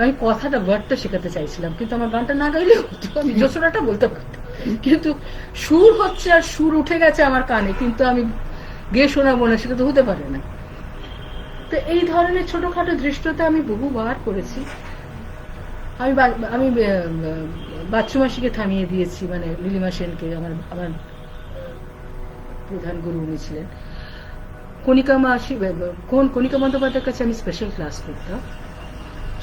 আমি কথাটা ওয়ার্ডটা শেখাতে চাইছিলাম, কিন্তু আমার গানটা না গাইলেও হতো, আমি জোছনাটা বলতে পারতাম। কিন্তু সুর হচ্ছে আর সুর উঠে গেছে আমার কানে, কিন্তু আমি গেয়ে শোনাবো না, সেটা তো হতে পারে না। তো এই ধরনের ছোটখাটো দৃশ্যতা আমি বহুবার করেছি। আমি বাচ্চু মাসিকে থামিয়ে দিয়েছি, মানে নীলিমা সেনকে, আমার প্রধান গুরু উনি ছিলেন। কণিকা বন্দ্যোপাধ্যায়ের কাছে আমি স্পেশাল ক্লাস করতাম,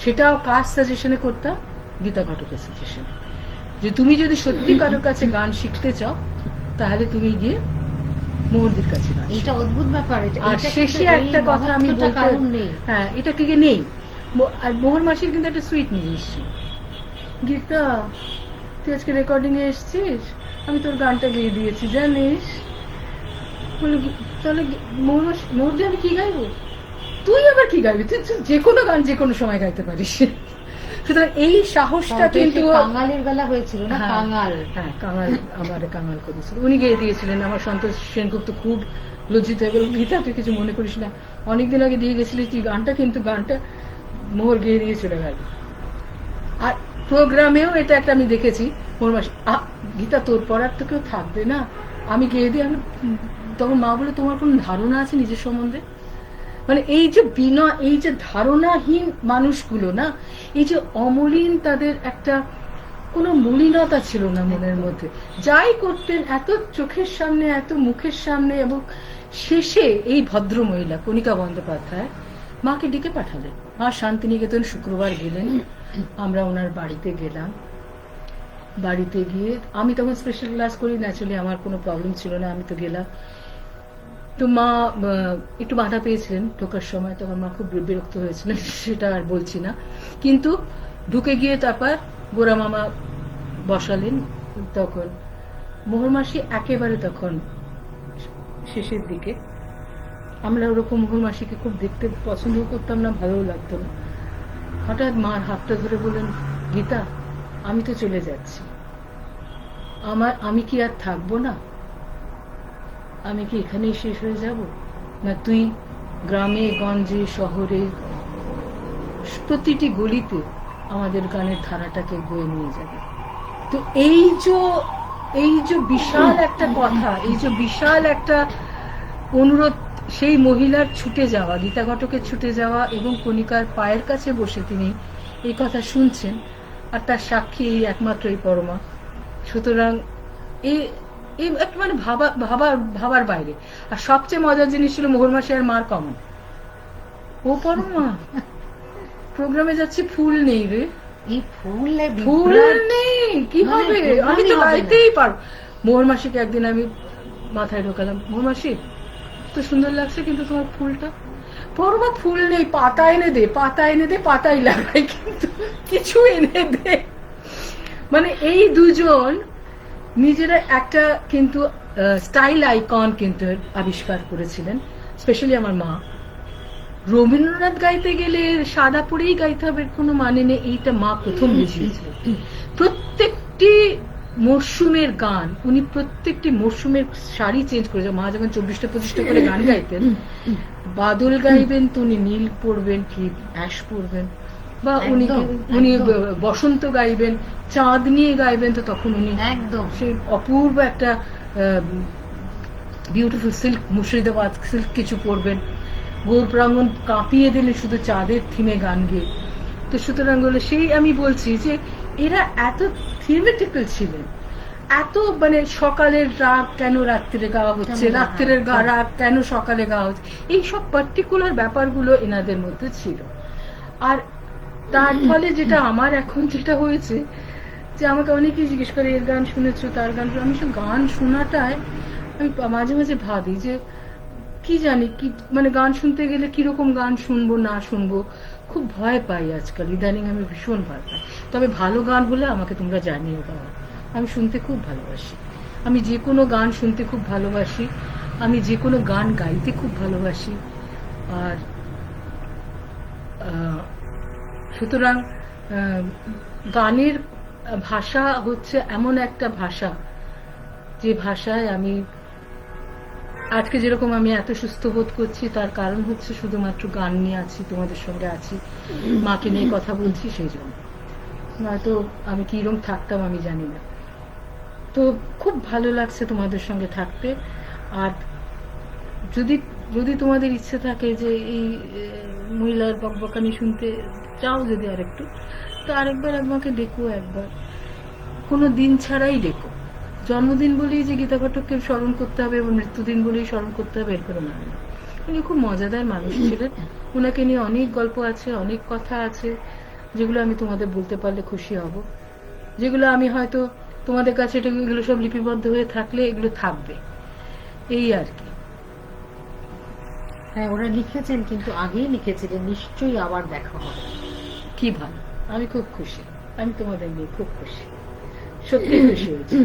সেটাও কাস্ট সাজেশনে করতাম, গীতা ঘটকের সাজেশনে, যে তুমি যদি সত্যি কারোর কাছে গান শিখতে চাও তাহলে তুমি গিয়ে মোহরদির কাছে। এটা অদ্ভুত ব্যাপার। আর শেষে একটা কথা আমি বলতে, হ্যাঁ এটা কি নেই, আর মোহর মাসির কিন্তু একটা সুইট জিনিস ছিল, গীতা তুই আজকে রেকর্ডিং এ এসছিস, আমি তোর গানটা গেয়ে দিয়েছি জানিস। বলে তাহলে মোহরদি আমি কি গাইবো? তুই আবার কি গাইবি? তুই যে কোনো গান যে কোনো সময় গাইতে পারিস। সুতরাং এই সাহসটা কিন্তু কাঙালের বেলা হয়েছিল না, কাঙাল, হ্যাঁ কাঙাল, আমার কাঙাল করেছিল, উনি গেয়ে দিয়েছিলেন। আমার সন্তোষ সেনগুপ্ত খুব লজ্জিত হয়ে গেল, গীতা তুই কিছু মনে করিস না, অনেকদিন আগে দিয়ে গেছিলি তুই গানটা, কিন্তু গানটা মোহর গেয়ে দিয়ে চলে গেল। আর প্রোগ্রামেও এটা একটা আমি দেখেছি, মোহর মাসি গীতা তোর পড়ার তো কেউ থাকবে না, আমি গেয়ে দিই। আমি তখন মা বলে তোমার কোনো ধারণা আছে নিজের সম্বন্ধে? মানে এই যে ধারণাহীন মানুষগুলো না, এই যে অমলিন, তাদের একটা কোনো মলিনতা ছিল না মনের মধ্যে, যাই করতেন এত চোখের সামনে, এত মুখের সামনে। এবং শেষে এই ভদ্র মহিলা কণিকা বন্দ্যোপাধ্যায় মাকে ডেকে পাঠালেন। মা শান্তিনিকেতন শুক্রবার গেলেন, আমরা ওনার বাড়িতে গেলাম। বাড়িতে গিয়ে আমি তখন স্পেশাল ক্লাস করি, ন্যাচুরালি আমার কোনো প্রবলেম ছিল না, আমি তো গেলাম। তো মা একটু বাধা পেয়েছিলেন ঢোকার সময়, তখন মা খুব বিরক্ত হয়েছিলেন, সেটা আর বলছি না। কিন্তু ঢুকে গিয়ে তারপর গোরা মামা বসালেন। তখন মোহর মাসি একেবারে তখন শেষের দিকে, আমরা ওরকম মোহর মাসিকে খুব দেখতে পছন্দ করতাম না, ভালোও লাগতো না। হঠাৎ মার হাতটা ধরে বললেন, গীতা আমি তো চলে যাচ্ছি, আমি কি আর থাকবো না? আমি কি এখানেই শেষ হয়ে যাব? না তুই গ্রামে গঞ্জে শহরে প্রতিটি গলিতে আমাদের গানের ধারাটাকে বয়ে নিয়ে যাবে? তো এই যে বিশাল একটা কথা, এই যে বিশাল একটা অনুরোধ, সেই মহিলার ছুটে যাওয়া, গীতা ঘটকের ছুটে যাওয়া এবং কণিকার পায়ের কাছে বসে তিনি এই কথা শুনছেন, আর তার সাক্ষী এই একমাত্র এই পরমা। সুতরাং এই এই একটা মানে ভাবার বাইরে। আর সবচেয়ে মজার জিনিস ছিল মোহর মাসি আর মার কমন। ও পরমা, প্রোগ্রামে যাচ্ছি, ফুল নেই রে, এই ফুলে ফুল নেই, কি হবে, আমি তো গাইতেই পারবো। মোহর মাসিকে একদিন আমি মাথায় ঢোকালাম, মোহর মাসি তো সুন্দর লাগছে কিন্তু তোমার ফুলটা, পরমা ফুল নেই, পাতা এনে দে, পাতা এনে দে, পাতাই লাগাই, কিন্তু কিছু এনে দে। মানে এই দুজন নিজেরা একটা কিন্তু স্টাইল আইকন কিন্তু আবিষ্কার করেছিলেন। স্পেশালি আমার মা। রবীন্দ্রনাথ গাইতে গেলে সাদা পরেই গাইতে হবে কোনো মানে নেই, এইটা মা প্রথম বুঝিয়েছিলেন। প্রত্যেকটি মরশুমের গান উনি প্রত্যেকটি মরশুমের শাড়ি চেঞ্জ করেছেন। মা যখন 24টা করে গান গাইতেন, বাদল গাইবেন তো উনি নীল পরবেন কি অ্যাশ পরবেন, বা উনি বসন্ত গাইবেন, চাঁদ নিয়ে গাইবেন, তো তখন উনি একদম সেই অপূর্ব একটা বিউটিফুল সিল্ক, মুর্শিদাবাদ সিল্ক কিছু পরবেন, গৌর প্রাঙ্গণ কাঁপিয়ে দিলে শুধু চাঁদের থিমে গান গেয়ে। তো সুতরাং বলে সেই আমি বলছি যে এরা এত থিমেটিক্যাল ছিলেন, এত মানে সকালের রাগ কেন রাত্রিরে গাওয়া হচ্ছে, রাত্রের রাগ কেন সকালে গাওয়া হচ্ছে, এইসব পার্টিকুলার ব্যাপারগুলো এনাদের মধ্যে ছিল। আর তার ফলে যেটা আমার এখন যেটা হয়েছে, যে আমাকে অনেকেই জিজ্ঞেস করে এর গান শুনেছো, তার গান, আমি সব গান শোনাটায় আমি মাঝে মাঝে ভাবি যে কি জানি কি মানে গান শুনতে গেলে কিরকম গান শুনবো না শুনবো, খুব ভয় পাই আজকাল, ইদানিং আমি ভীষণ ভয় পাই। তবে ভালো গান হলে আমাকে তোমরা জানিও বাবা, আমি শুনতে খুব ভালোবাসি, আমি যে কোনো গান শুনতে খুব ভালোবাসি, আমি যে কোনো গান গাইতে খুব ভালোবাসি। আর সুতরাং গানের ভাষা হচ্ছে এমন একটা ভাষা, যে ভাষায় আমি আজকে যেরকম আমি এত সুস্থ বোধ করছি, তার কারণ হচ্ছে শুধুমাত্র গান নিয়ে আছি, তোমাদের সঙ্গে আছি, মাকে নিয়ে কথা বলছি, সেই জন্য। নয়তো আমি কিরকম থাকতাম আমি জানি না। তো খুব ভালো লাগছে তোমাদের সঙ্গে থাকতে। আর যদি যদি তোমাদের ইচ্ছে থাকে যে এই মহিলার বকবকানি শুনতে চাও যদি আরেকটু, তো আরেকবার আমাকে ডেকো, একবার কোনো দিন ছাড়াই ডেকো। জন্মদিন বলেই যে গীতা ঘটককে স্মরণ করতে হবে এবং মৃত্যুদিন বলেই স্মরণ করতে হবে এর কোনো মানে না। উনি খুব মজাদার মানুষ ছিলেন, ওনাকে নিয়ে অনেক গল্প আছে, অনেক কথা আছে, যেগুলো আমি তোমাদের বলতে পারলে খুশি হব, যেগুলো আমি হয়তো তোমাদের কাছে এগুলো সব লিপিবদ্ধ হয়ে থাকলে এগুলো থাকবে, এই আর কি। হ্যাঁ, ওরা লিখেছেন, কিন্তু আগেই লিখেছিলেন নিশ্চয়ই আবার দেখা হবে। কি ভালো, আমি খুব খুশি, আমি তোমাদের নিয়ে খুব খুশি, সত্যি খুশি হয়েছি।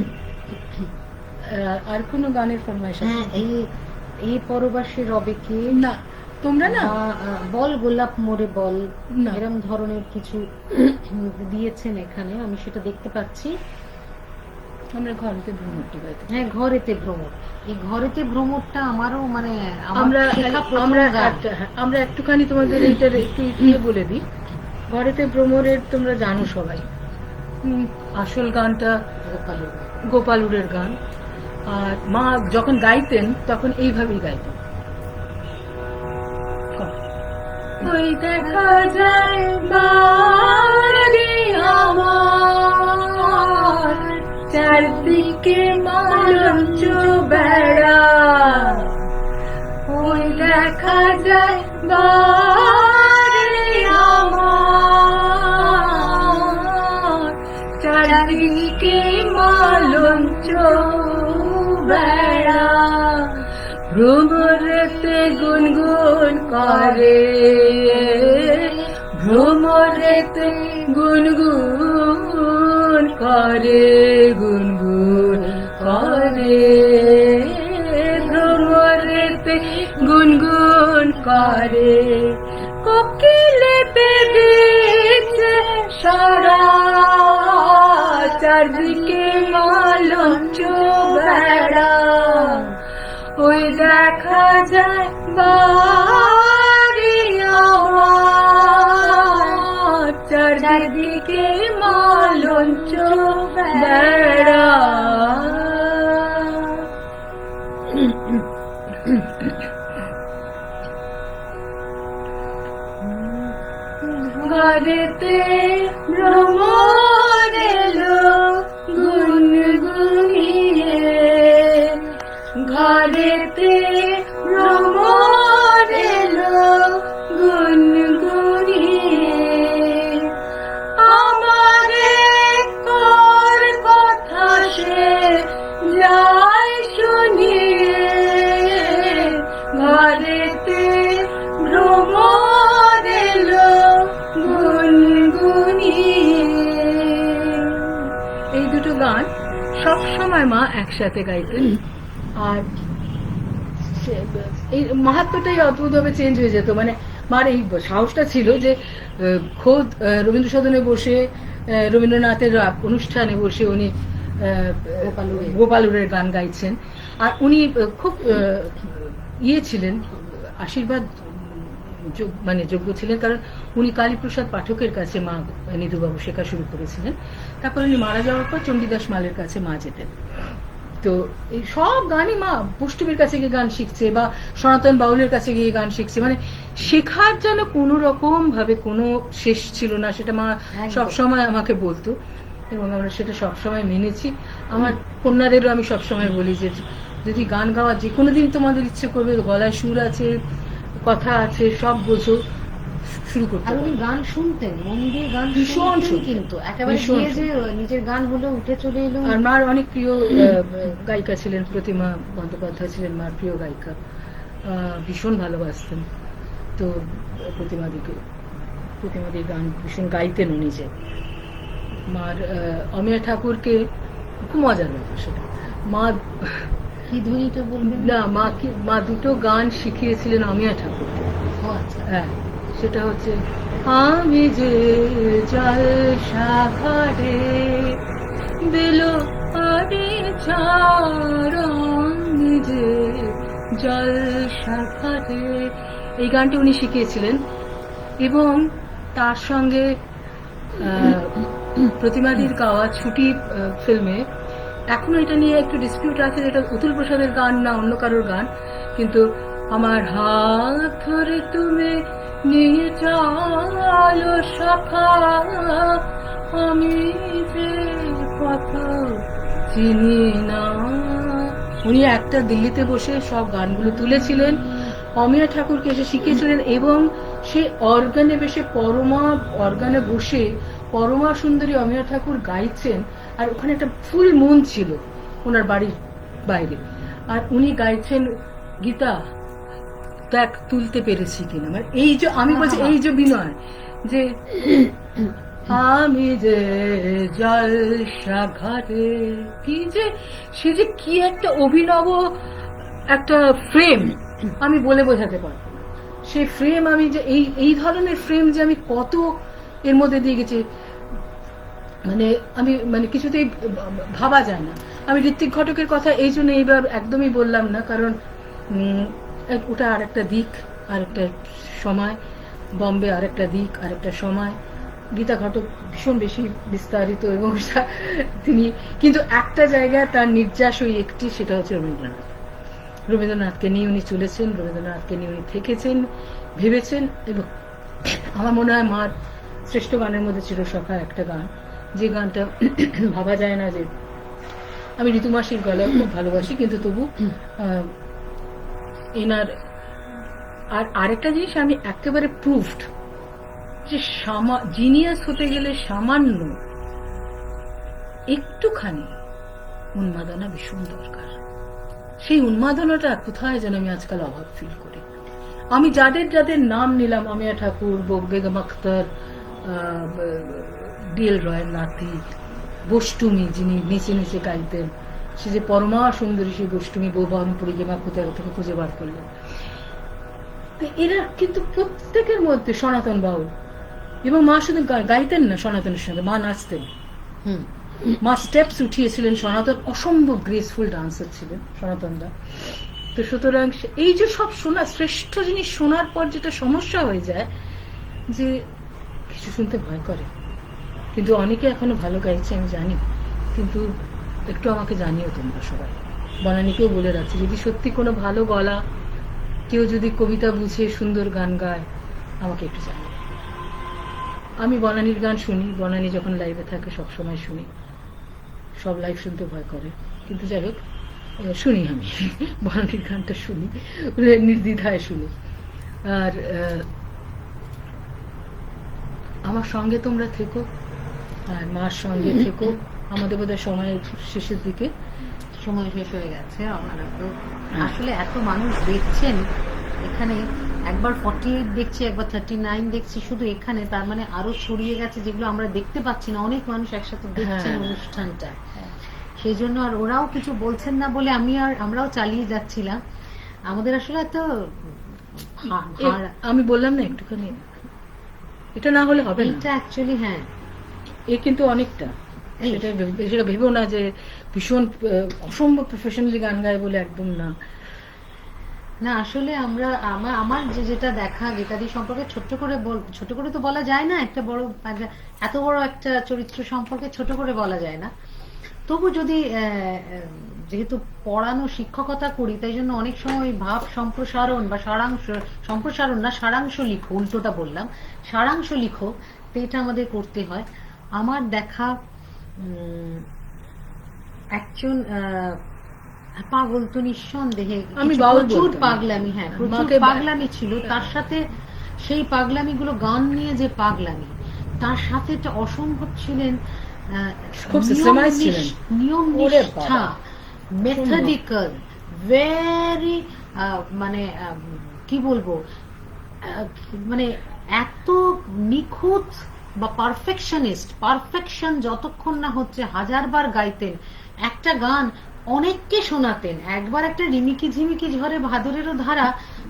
আর কোনো গানের ফরমাইশ? হ্যাঁ, এই পরবাসী রবে কে, না তোমরা না বল গোলাপ মোরে বল, না। এরকম ধরনের কিছু দিয়েছেন এখানে, আমি সেটা দেখতে পাচ্ছি। আমরা ঘরেতে ভ্রমণটি গাইতে, হ্যাঁ, ঘরেতে ভ্রমণ, এই ঘরেতে ভ্রমণটা আমারও মানে আমরা একটুখানি তোমাদের এইটার একটু ইয়ে বলে দিই। ঘরেতে ভ্রমণের তোমরা জানো সবাই, আসল গানটা গোপালুরের গান। আর মা যখন গাইতেন তখন এইভাবেই গাইতেন, ওই দেখা যায় বাড়ি আমার, চারদিকে মালঞ্চ বেড়া, ওই দেখা যায় বাড়ি আমার, চারদিকে মালঞ্চ বেড়া, ভ্রমরেতে গুনগুন করে, ভ্রমরেতে গুনগুন করে, গুনগুন করে, ভ্রমরেতে গুনগুন করে, কোকিলেতে দিচ্ছে সারা, চারদিকে মালঞ্চ বেড়া, ওই দেখা যায় বাড়ি আমার, চারদিকে মালঞ্চ বেড়া। ঘরেতে ভ্রমর এলো গুনগুনিয়ে, ঘরেতে ভ্রমর এলো গুনগুনিয়ে, আমারে তোর কথা সে যায় শুনিয়ে, ঘরেতে ভ্রমর এলো গুনগুনিয়ে। এই দুটো গান সব সময় মা একসাথে গাইতেন, আর এই মাহাত্ম্যটাই অদ্ভুতভাবে চেঞ্জ হয়ে যেত। মানে মার এই সাহসটা ছিল যে খোদ রবীন্দ্র সদনে বসে, রবীন্দ্রনাথের অনুষ্ঠানে বসে উনি গোপালুরের গান গাইছেন, আর উনি খুব ইয়ে ছিলেন, আশীর্বাদ মানে যোগ্য ছিলেন, কারণ উনি কালীপ্রসাদ পাঠকের কাছে মা নিধুবাবু শেখা শুরু করেছিলেন। তারপর উনি মারা যাওয়ার পর চণ্ডীদাস মালের কাছে মা যেতেন। তো এই সব গানই মা পুষ্টুবির কাছে গিয়ে গান শিখছে বা সনাতন বাউলের কাছে গিয়ে গান শিখছে, মানে শেখার যেন কোনো রকম ভাবে কোনো শেষ ছিল না, সেটা মা সবসময় আমাকে বলতো এবং আমরা সেটা সবসময় মেনেছি। আমার কন্যাদেরও আমি সবসময় বলি যে যদি গান গাওয়া যে কোনো দিন তোমাদের ইচ্ছে করবে, গলায় সুর আছে, কথা আছে, সব বোঝো, শুরু করতে। আর উনি গান শুনতেন, মন দিয়ে গান ভীষণ শুনতেন, কিন্তু একেবারে গিয়ে যে নিজের গান হলো উঠে চলে এলো। আর মার অনেক প্রিয় গায়িকা ছিলেন, প্রতিমা বন্দ্যোপাধ্যায় ছিলেন মার প্রিয় গায়িকা, ভীষণ ভালোবাসতেন। তো প্রতিমাদির গান ভীষণ গাইতেন উনি। যে মার অমিয়া ঠাকুরকে খুব মজার ব্যাপার সেটা, মা কি ধ্বনিটা বলবেন না, মা দুটো গান শিখিয়েছিলেন অমিয়া ঠাকুরকে। হ্যাঁ, সেটা হচ্ছে আমি যে জলসা ঘরে দিল আরে আমি যে জলসা ঘরে, এই গানটি উনি শিখিয়েছিলেন। এবং তার সঙ্গে প্রতিমাদির গাওয়া ছুটি ফিল্মে, এখনো এটা নিয়ে একটু ডিসপিউট আছে, এটা অতুল প্রসাদের গান না অন্য কারোর গান, কিন্তু আমার হাত ধরে তুমি নিয়ে চলো সখা, আমি যে কথা চিনি না। উনি একটা দিল্লিতে বসে সব গানগুলো তুলেছিলেন, অমিয়া ঠাকুরকে এসে শিখিয়েছিলেন, এবং সে অর্গানে অর্গানে বসে পরমা সুন্দরী অমিয়া ঠাকুর গাইছেন, আর ওখানে একটা ফুল মুন ছিল ওনার বাড়ির বাইরে, আর উনি গাইছেন গীতা দেখ তুলতে পেরেছি কিনা। মানে এই যে আমি বলছি, এই যে বিনয়, যে আমি যে জলসা ঘরে, কি যে সে যে কি একটা অভিনব একটা ফ্রেম, আমি বলে বোঝাতে পারবো না। সেই ফ্রেম আমি যে এই ধরনের ফ্রেম যে আমি কত এর মধ্যে দিয়ে গেছি, মানে কিছুতেই ভাবা যায় না। আমি ঋত্বিক ঘটকের কথা এই জন্য এইবার একদমই বললাম না, কারণ ওটা আরেকটা দিক, আরেকটা সময়, বম্বে আরেকটা দিক, আরেকটা সময়। গীতা ঘটক ভীষণ বেশি বিস্তারিত, এবং তিনি কিন্তু একটা জায়গায় তার নির্যাস ওই একটি, সেটা হচ্ছে রবীন্দ্রনাথকে নিয়ে উনি চলেছেন, রবীন্দ্রনাথকে নিয়ে উনি থেকেছেন, ভেবেছেন। এবং আমার মনে হয় মার শ্রেষ্ঠ গানের মধ্যে চিরসখা একটা গান, যে গানটা ভাবা যায় না। যে আমি ঋতুমাসির গলা খুব ভালোবাসি, কিন্তু তবু এনার আর আরেকটা জিনিস আমি একেবারে প্রুভড, যে জিনিয়াস হতে গেলে সামান্য একটুখানি উন্মাদনা ভীষণ দরকার। সেই উন্মাদনাটা কোথায় যেন আমি আজকাল অভাব ফিল করি। আমি যাদের যাদের নাম নিলাম, অমিয়া ঠাকুর, বেগম আখতার, ডিএল রয়ের নাতি, গোষ্টুমি যিনি নিচে নিচে গাইতেন, সে যে পরমা সুন্দরী সেই গোষ্টুমি বৌবাহনপুরী গেমা কোথায় থেকে খুঁজে বার করলেন। এরা কিন্তু প্রত্যেকের মধ্যে সনাতন বাউল, এবং মা শুধু গাইতেন না, সনাতনের সঙ্গে মা নাচতেন, মা স্টেপস উঠিয়েছিলেন, সনাতন অসম্ভব গ্রেসফুল ডান্সার ছিলেন সনাতনদা। তো সুতরাং এই যে সব শোনা, শ্রেষ্ঠ জিনিস শোনার পর যেটা সমস্যা হয়ে যায়, যে কিছু শুনতে ভয় করে। কিন্তু অনেকে এখনো ভালো গাইছে আমি জানি, কিন্তু একটু আমাকে জানিও তোমরা সবাই। বনানীকেও বলে রাখছি, যদি সত্যি কোনো ভালো গলা, কেউ যদি কবিতা বুঝে সুন্দর গান গায় আমাকে একটু জানাবে। আমি বনানীর গান শুনি, বনানী যখন লাইভে থাকে সবসময় শুনি, সব লাইভ শুনতে ভয় করে, কিন্তু যাই হোক শুনি, আমি বনানীর গানটা শুনি, নির্দ্বিধায় শুনি। আর আমার সঙ্গে তোমরা থেকো, আর মার সঙ্গে থেকো। আমাদের বোধহয় সময়ের শেষের দিকে, সময় শেষ হয়ে গেছে। আমরা তো আসলে এত মানুষ দেখছেন এখানে, একবার 48 দেখছি, একবার 39 দেখছি শুধু এখানে, তার মানে আরো ছড়িয়ে গেছে যেগুলো আমরা দেখতে পাচ্ছি না। অনেক মানুষ একসাথে দেখছেন অনুষ্ঠানটা, সেই জন্য আর ওরাও কিছু বলছেন না বলে আমরাও চালিয়ে যাচ্ছিলাম। আমাদের আসলে এত আমি বললাম না একটুখানি, এটা না হলে হবে না। এটা অ্যাকচুয়ালি হ্যাঁ, এ কিন্তু অনেকটা, সেটা ভেবেও না যে ভীষণ অসম্ভব প্রফেশনালি গান গায় বলে, একদম না। না আসলে আমার যেটা দেখা গীতাদি সম্পর্কে ছোট করে তো বলা যায় না, এত বড় একটা চরিত্র সম্পর্কে ছোট করে বলা যায় না। তবু যদি যেহেতু পড়ানো শিক্ষকতা করি, তাই জন্য অনেক সময় ভাব সম্প্রসারণ বা সারাংশ লিখো, উল্টোটা বললাম, সারাংশ লিখো, তো এটা আমাদের করতে হয়। আমার দেখা একজন পাগল তো নিঃসন্দেহে, প্রচুর পাগলামি, হ্যাঁ প্রচুর পাগলামি ছিল, তার সাথে সেই পাগলামি গুলো গান নিয়ে যে পাগলামি, তার সাথে একটা অসম্ভব ছিলেন নিয়ম নিষ্ঠা, মেথডিক্যাল, ভেরি মানে কি বলবো, মানে এত নিখুঁত বা পারফেকশন যতক্ষণ না হচ্ছে, 1000বার গাইতেন একটা গান, অনেককে শোনাতেন। একবার একটা রিমিকি ঝিমিকি ঝরে ভাদরেরও ধারা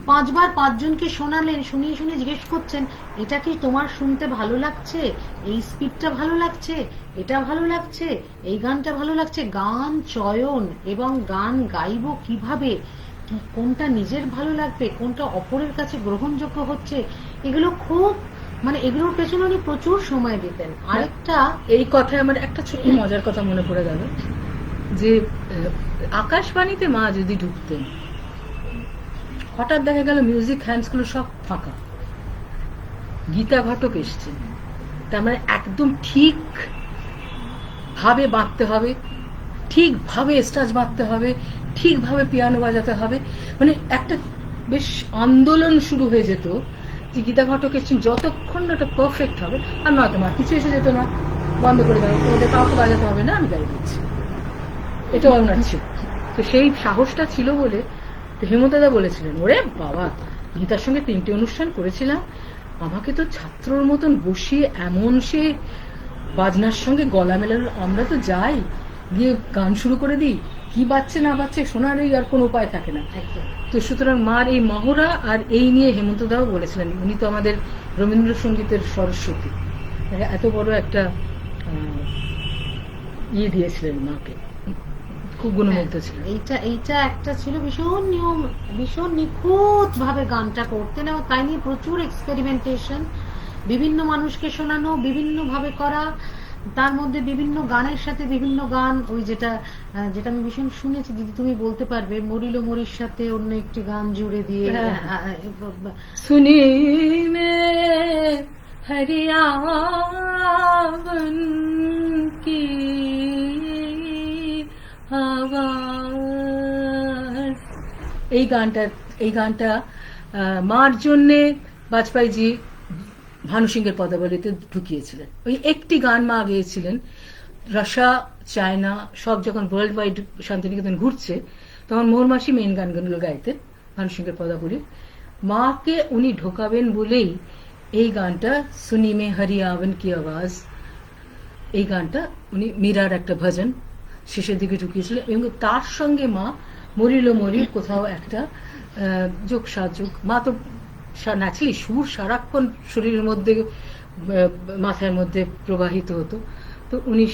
5বার 5 জনকে শোনালেন, শুনিয়ে শুনিয়ে জিজ্ঞেস করছেন এটা কি তোমার শুনতে ভালো লাগছে, এই স্পিডটা ভালো লাগছে, এটা ভালো লাগছে, এই গানটা ভালো লাগছে। গান চয়ন এবং গান গাইবো কিভাবে, কোনটা নিজের ভালো লাগবে, কোনটা অপরের কাছে গ্রহণযোগ্য হচ্ছে, এগুলো খুব মানে এগুলোর পেছনে উনি প্রচুর সময় দিতেন। আরেকটা এই কথায় আমার একটা ছোট্ট মজার কথা মনে পড়ে গেল, যে আকাশবাণীতে মা যদি ঢুকতেন, হঠাৎ দেখা গেল মিউজিক হ্যান্ডস গুলো সব ফাঁকা, গীতা ঘটক এসছেন, তার মানে একদম ঠিক ভাবে বাঁধতে হবে, ঠিকভাবে স্টাজ বাঁধতে হবে, ঠিকভাবে পিয়ানো বাজাতে হবে, মানে একটা বেশ আন্দোলন শুরু হয়ে যেত যে গীতা ঘটক এসছেন, যতক্ষণ না ওটা পারফেক্ট হবে। আর নয়তো মা কিছু এসে যেত না, বন্ধ করে দেবো, ওদের কাউকে বাজাতে হবে না, আমি গাই দিচ্ছি, এটা ওনার ছিল। তো সেই সাহসটা ছিল বলে হেমন্তদা বলেছিলেন, ওরে বাবা, গীতার সঙ্গে 3টে অনুষ্ঠান করেছিলাম, আমাকে তো ছাত্রর মতন বসিয়ে এমন সে বাজনার সঙ্গে গলা মেলানো, আমরা তো যাই গিয়ে গান শুরু করে দিই, কি বাজছে না বাজছে শোনার আর কোনো উপায় থাকে না। তো সুতরাং মার এই মহড়া আর এই নিয়ে হেমন্তদাও বলেছিলেন, উনি তো আমাদের রবীন্দ্রসঙ্গীতের সরস্বতী, এত বড় একটা ইয়ে দিয়েছিলেন মাকে, খুব গুণমুগ্ধ ছিল। এইটা একটা ছিল, ভীষণ নিয়ম, ভীষণ নিখুঁত ভাবে গানটা করতেন, এবং তাই নিয়ে প্রচুর এক্সপেরিমেন্টেশন, বিভিন্ন মানুষকে শোনানো, বিভিন্ন ভাবে করা, তার মধ্যে বিভিন্ন গানের সাথে বিভিন্ন গান, ওই যেটা আমি ভীষণ শুনেছি, দিদি তুমি বলতে পারবে, মরিল মরির সাথে অন্য একটি গান জুড়ে দিয়ে, শুনি মে হরিয়াবন কি আওয়াজ, এই গানটা মার জন্যে বাজপেয়ীজি ভানু সিংহের পদাবলিতে ঢুকিয়েছিলেন। ওই একটি গান মা গেয়েছিলেন, রাশিয়া চায়না সব যখন ওয়ার্ল্ড ওয়াইড শান্তিনিকেতন ঘুরছে, তখন মোহনমাসি মেইন গানগুলো গাইতেন ভানু সিংহের পদাবলী। মাকে উনি ঢোকাবেন বলেই এই গানটা সুনি মে হরি আওয়ান কি আওয়াজ, এই গানটা উনি মীরার একটা ভজন শেষের দিকে ঢুকিয়েছিলেন, এবং তার সঙ্গে মা মরিল মরির কোথাও একটা যোগ সাযোগ। মা তো ন্যাচারালি সুর সারাক্ষণ শরীরের মধ্যে মাথার মধ্যে প্রবাহিত হতো, তো উনি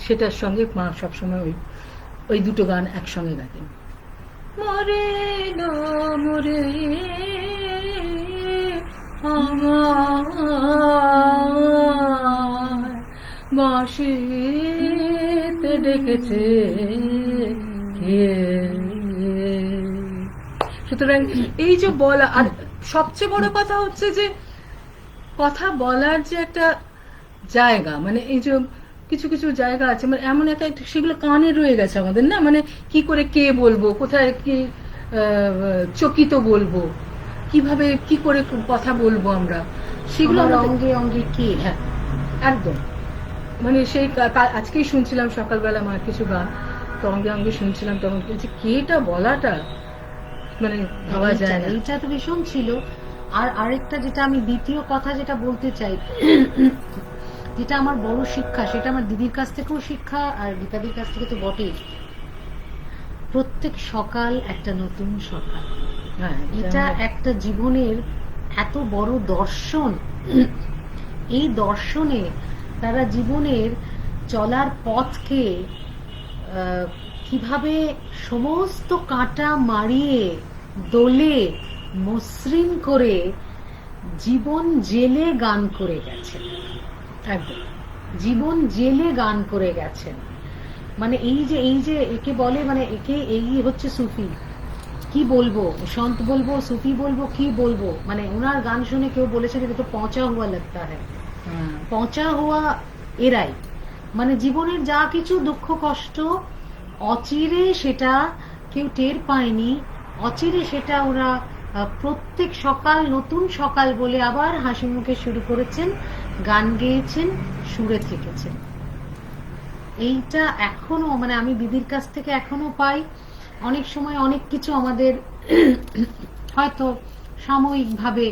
সেটার সঙ্গে মা সবসময় ওই দুটো গান একসঙ্গে গাইতেন। মরিল মরে আমার বাঁশিতে ডেকেছে কে সুতরাং এই যে বলা, আর সবচেয়ে বড় কথা হচ্ছে যে কথা বলার যে একটা জায়গা, মানে এই যে কিছু কিছু জায়গা আছে, মানে এমন একটা সেগুলো কানে রয়ে গেছে আমাদের, না মানে কি করে কে বলবো, কোথায় কি চকিত বলবো, কিভাবে কি করে কথা বলবো আমরা, সেগুলো আমার আমাদের- অঙ্গে অঙ্গে কে। হ্যাঁ একদম, মানে সেই আজকেই শুনছিলাম সকালবেলা মার কিছু গান, তো অঙ্গে অঙ্গে শুনছিলাম, তখন বলছি কেটা বলাটা মানে ভাবা যায় না। এইটা তো ভীষণ ছিল। আর আরেকটা যেটা আমি দ্বিতীয় কথা যেটা বলতে চাই, যেটা আমার বড় শিক্ষা, সেটা আমার দিদির কাছ থেকেও শিক্ষা আর গীতাদির কাছ থেকে তো বটেই। প্রত্যেক সকাল একটা নতুন সকাল, হ্যাঁ এটা একটা জীবনের এত বড় দর্শন। এই দর্শনে তারা জীবনের চলার পথকে কিভাবে সমস্ত কাঁটা মারিয়ে দোলে মসৃণ করে জীবন জেলে গান করে গেছেন। একদম জীবন জেলে গান করে গেছেন। মানে এই যে একে বলে, মানে একে এই হচ্ছে সুফি। কি বলবো, সন্ত বলবো, সুফি বলবো, কি বলবো, মানে ওনার গান শুনে কেউ বলেছে যে তো পৌঁছা হুয়া লাগতা হ্যায়। পৌঁছা হওয়া এরাই, মানে জীবনের যা কিছু দুঃখ কষ্ট অচিরে সেটা কেউ টের পায়নি, অচিরে সেটা ওরা প্রত্যেক সকাল নতুন সকাল বলে আবার হাসি মুখে শুরু করেছেন, গান গেয়েছেন, সুরে থেকেছেন। এইটা এখনো, মানে আমি দিদির কাছ থেকে এখনো পাই। অনেক সময় অনেক কিছু আমাদের হয়তো সাময়িকভাবে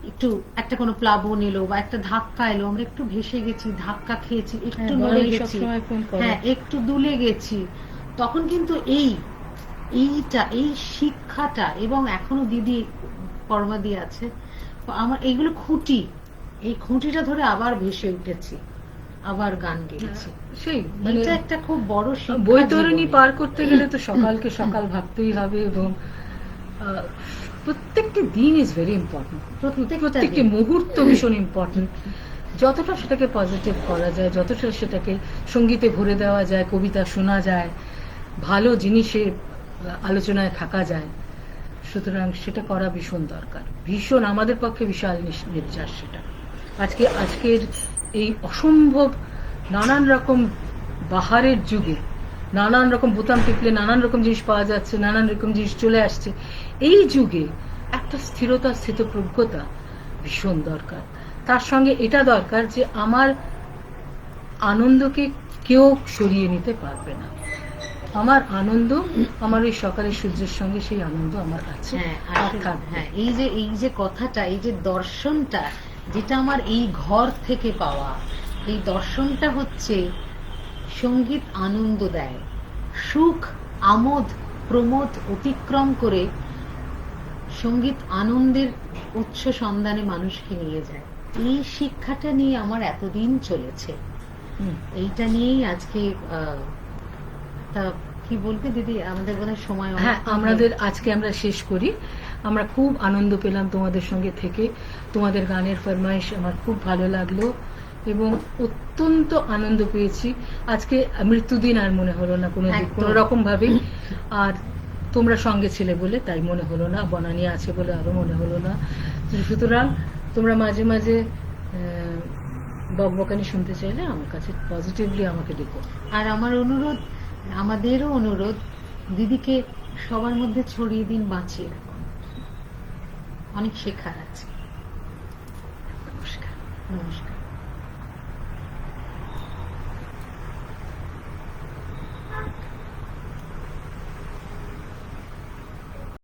একটু একটা কোনো প্লাবন এলো বা একটা ধাক্কা এলো, আমরা একটু ভেসে গেছি, ধাক্কা খেয়েছি, একটু নড়ে গেছি, হ্যাঁ একটু দুলে গেছি, তখন কিন্তু এই শিক্ষাটা, এবং এখনো দিদি পরমা দিয়ে আছে আমার, এইগুলো খুঁটি, এই খুঁটিটা ধরে আবার ভেসে উঠেছি, আবার গান গেয়েছি। সেই মানে এটা একটা খুব বড় শিক্ষা। বৈতরণী পার করতে গেলে তো সকালকে সকাল ভাবতেই হবে, এবং প্রত্যেকটি দিন ইজ ভেরি ইম্পর্টেন্ট, প্রত্যেকটি মুহূর্ত ভীষণ ইম্পর্টেন্ট। যতটা সেটাকে পজিটিভ করা যায়, যতটা সেটাকে সঙ্গীতে ভরে দেওয়া যায়, কবিতা শোনা যায়, ভালো জিনিসে আলোচনায় থাকা যায়, সুতরাং সেটা করা ভীষণ দরকার, ভীষণ আমাদের পক্ষে বিশাল নির্যাস সেটা। আজকের এই অসম্ভব নানান রকম বাহারের যুগে নানান রকম বোতাম টিপলে নানান রকম জিনিস পাওয়া যাচ্ছে, নানান রকম জিনিস চলে আসছে, এই যুগে একটা স্থিরতা, স্থিতপ্রজ্ঞতা ভীষণ দরকার। তার সঙ্গে এটা দরকার যে আমার আনন্দকে কেউ সরিয়ে নিতে পারবে না। আমার আনন্দ, আমার ওই সকালের সূর্যের সঙ্গে সেই আনন্দ আমার আছে। হ্যাঁ, এই যে কথাটা, এই যে দর্শনটা, যেটা আমার এই ঘর থেকে পাওয়া, এই দর্শনটা হচ্ছে সঙ্গীত আনন্দ দেয়, সুখ আমোদ প্রমোদ অতিক্রম করে সঙ্গীত আনন্দের উচ্চ সন্ধানে মানুষকে নিয়ে যায়। এই শিক্ষাটা নিয়ে আমার এতদিন চলেছে, এইটা নিয়েই আজকে তা কি বলবে দিদি, আমাদের বোধহয় সময়। হ্যাঁ, আমাদের আজকে আমরা শেষ করি। আমরা খুব আনন্দ পেলাম তোমাদের সঙ্গে থেকে, তোমাদের গানের ফরমাইশ আমার খুব ভালো লাগলো এবং অত্যন্ত আনন্দ পেয়েছি। আজকে মৃত্যুদিন আর মনে হলো না কোনো রকম ভাবে, আর তোমরা সঙ্গে ছিলে বলে তাই মনে হলো না, বনানী আছে বলে আরো মনে হলো না। সুতরাং তোমরা মাঝে মাঝে বকবকানি শুনতে চাইলে আমার কাছে পজিটিভলি আমাকে ডেকো। আর আমার অনুরোধ, আমাদেরও অনুরোধ, দিদিকে সবার মধ্যে ছড়িয়ে দিন, বাঁচিয়ে রাখুন, অনেক শেখার আছে। নমস্কার। নমস্কার।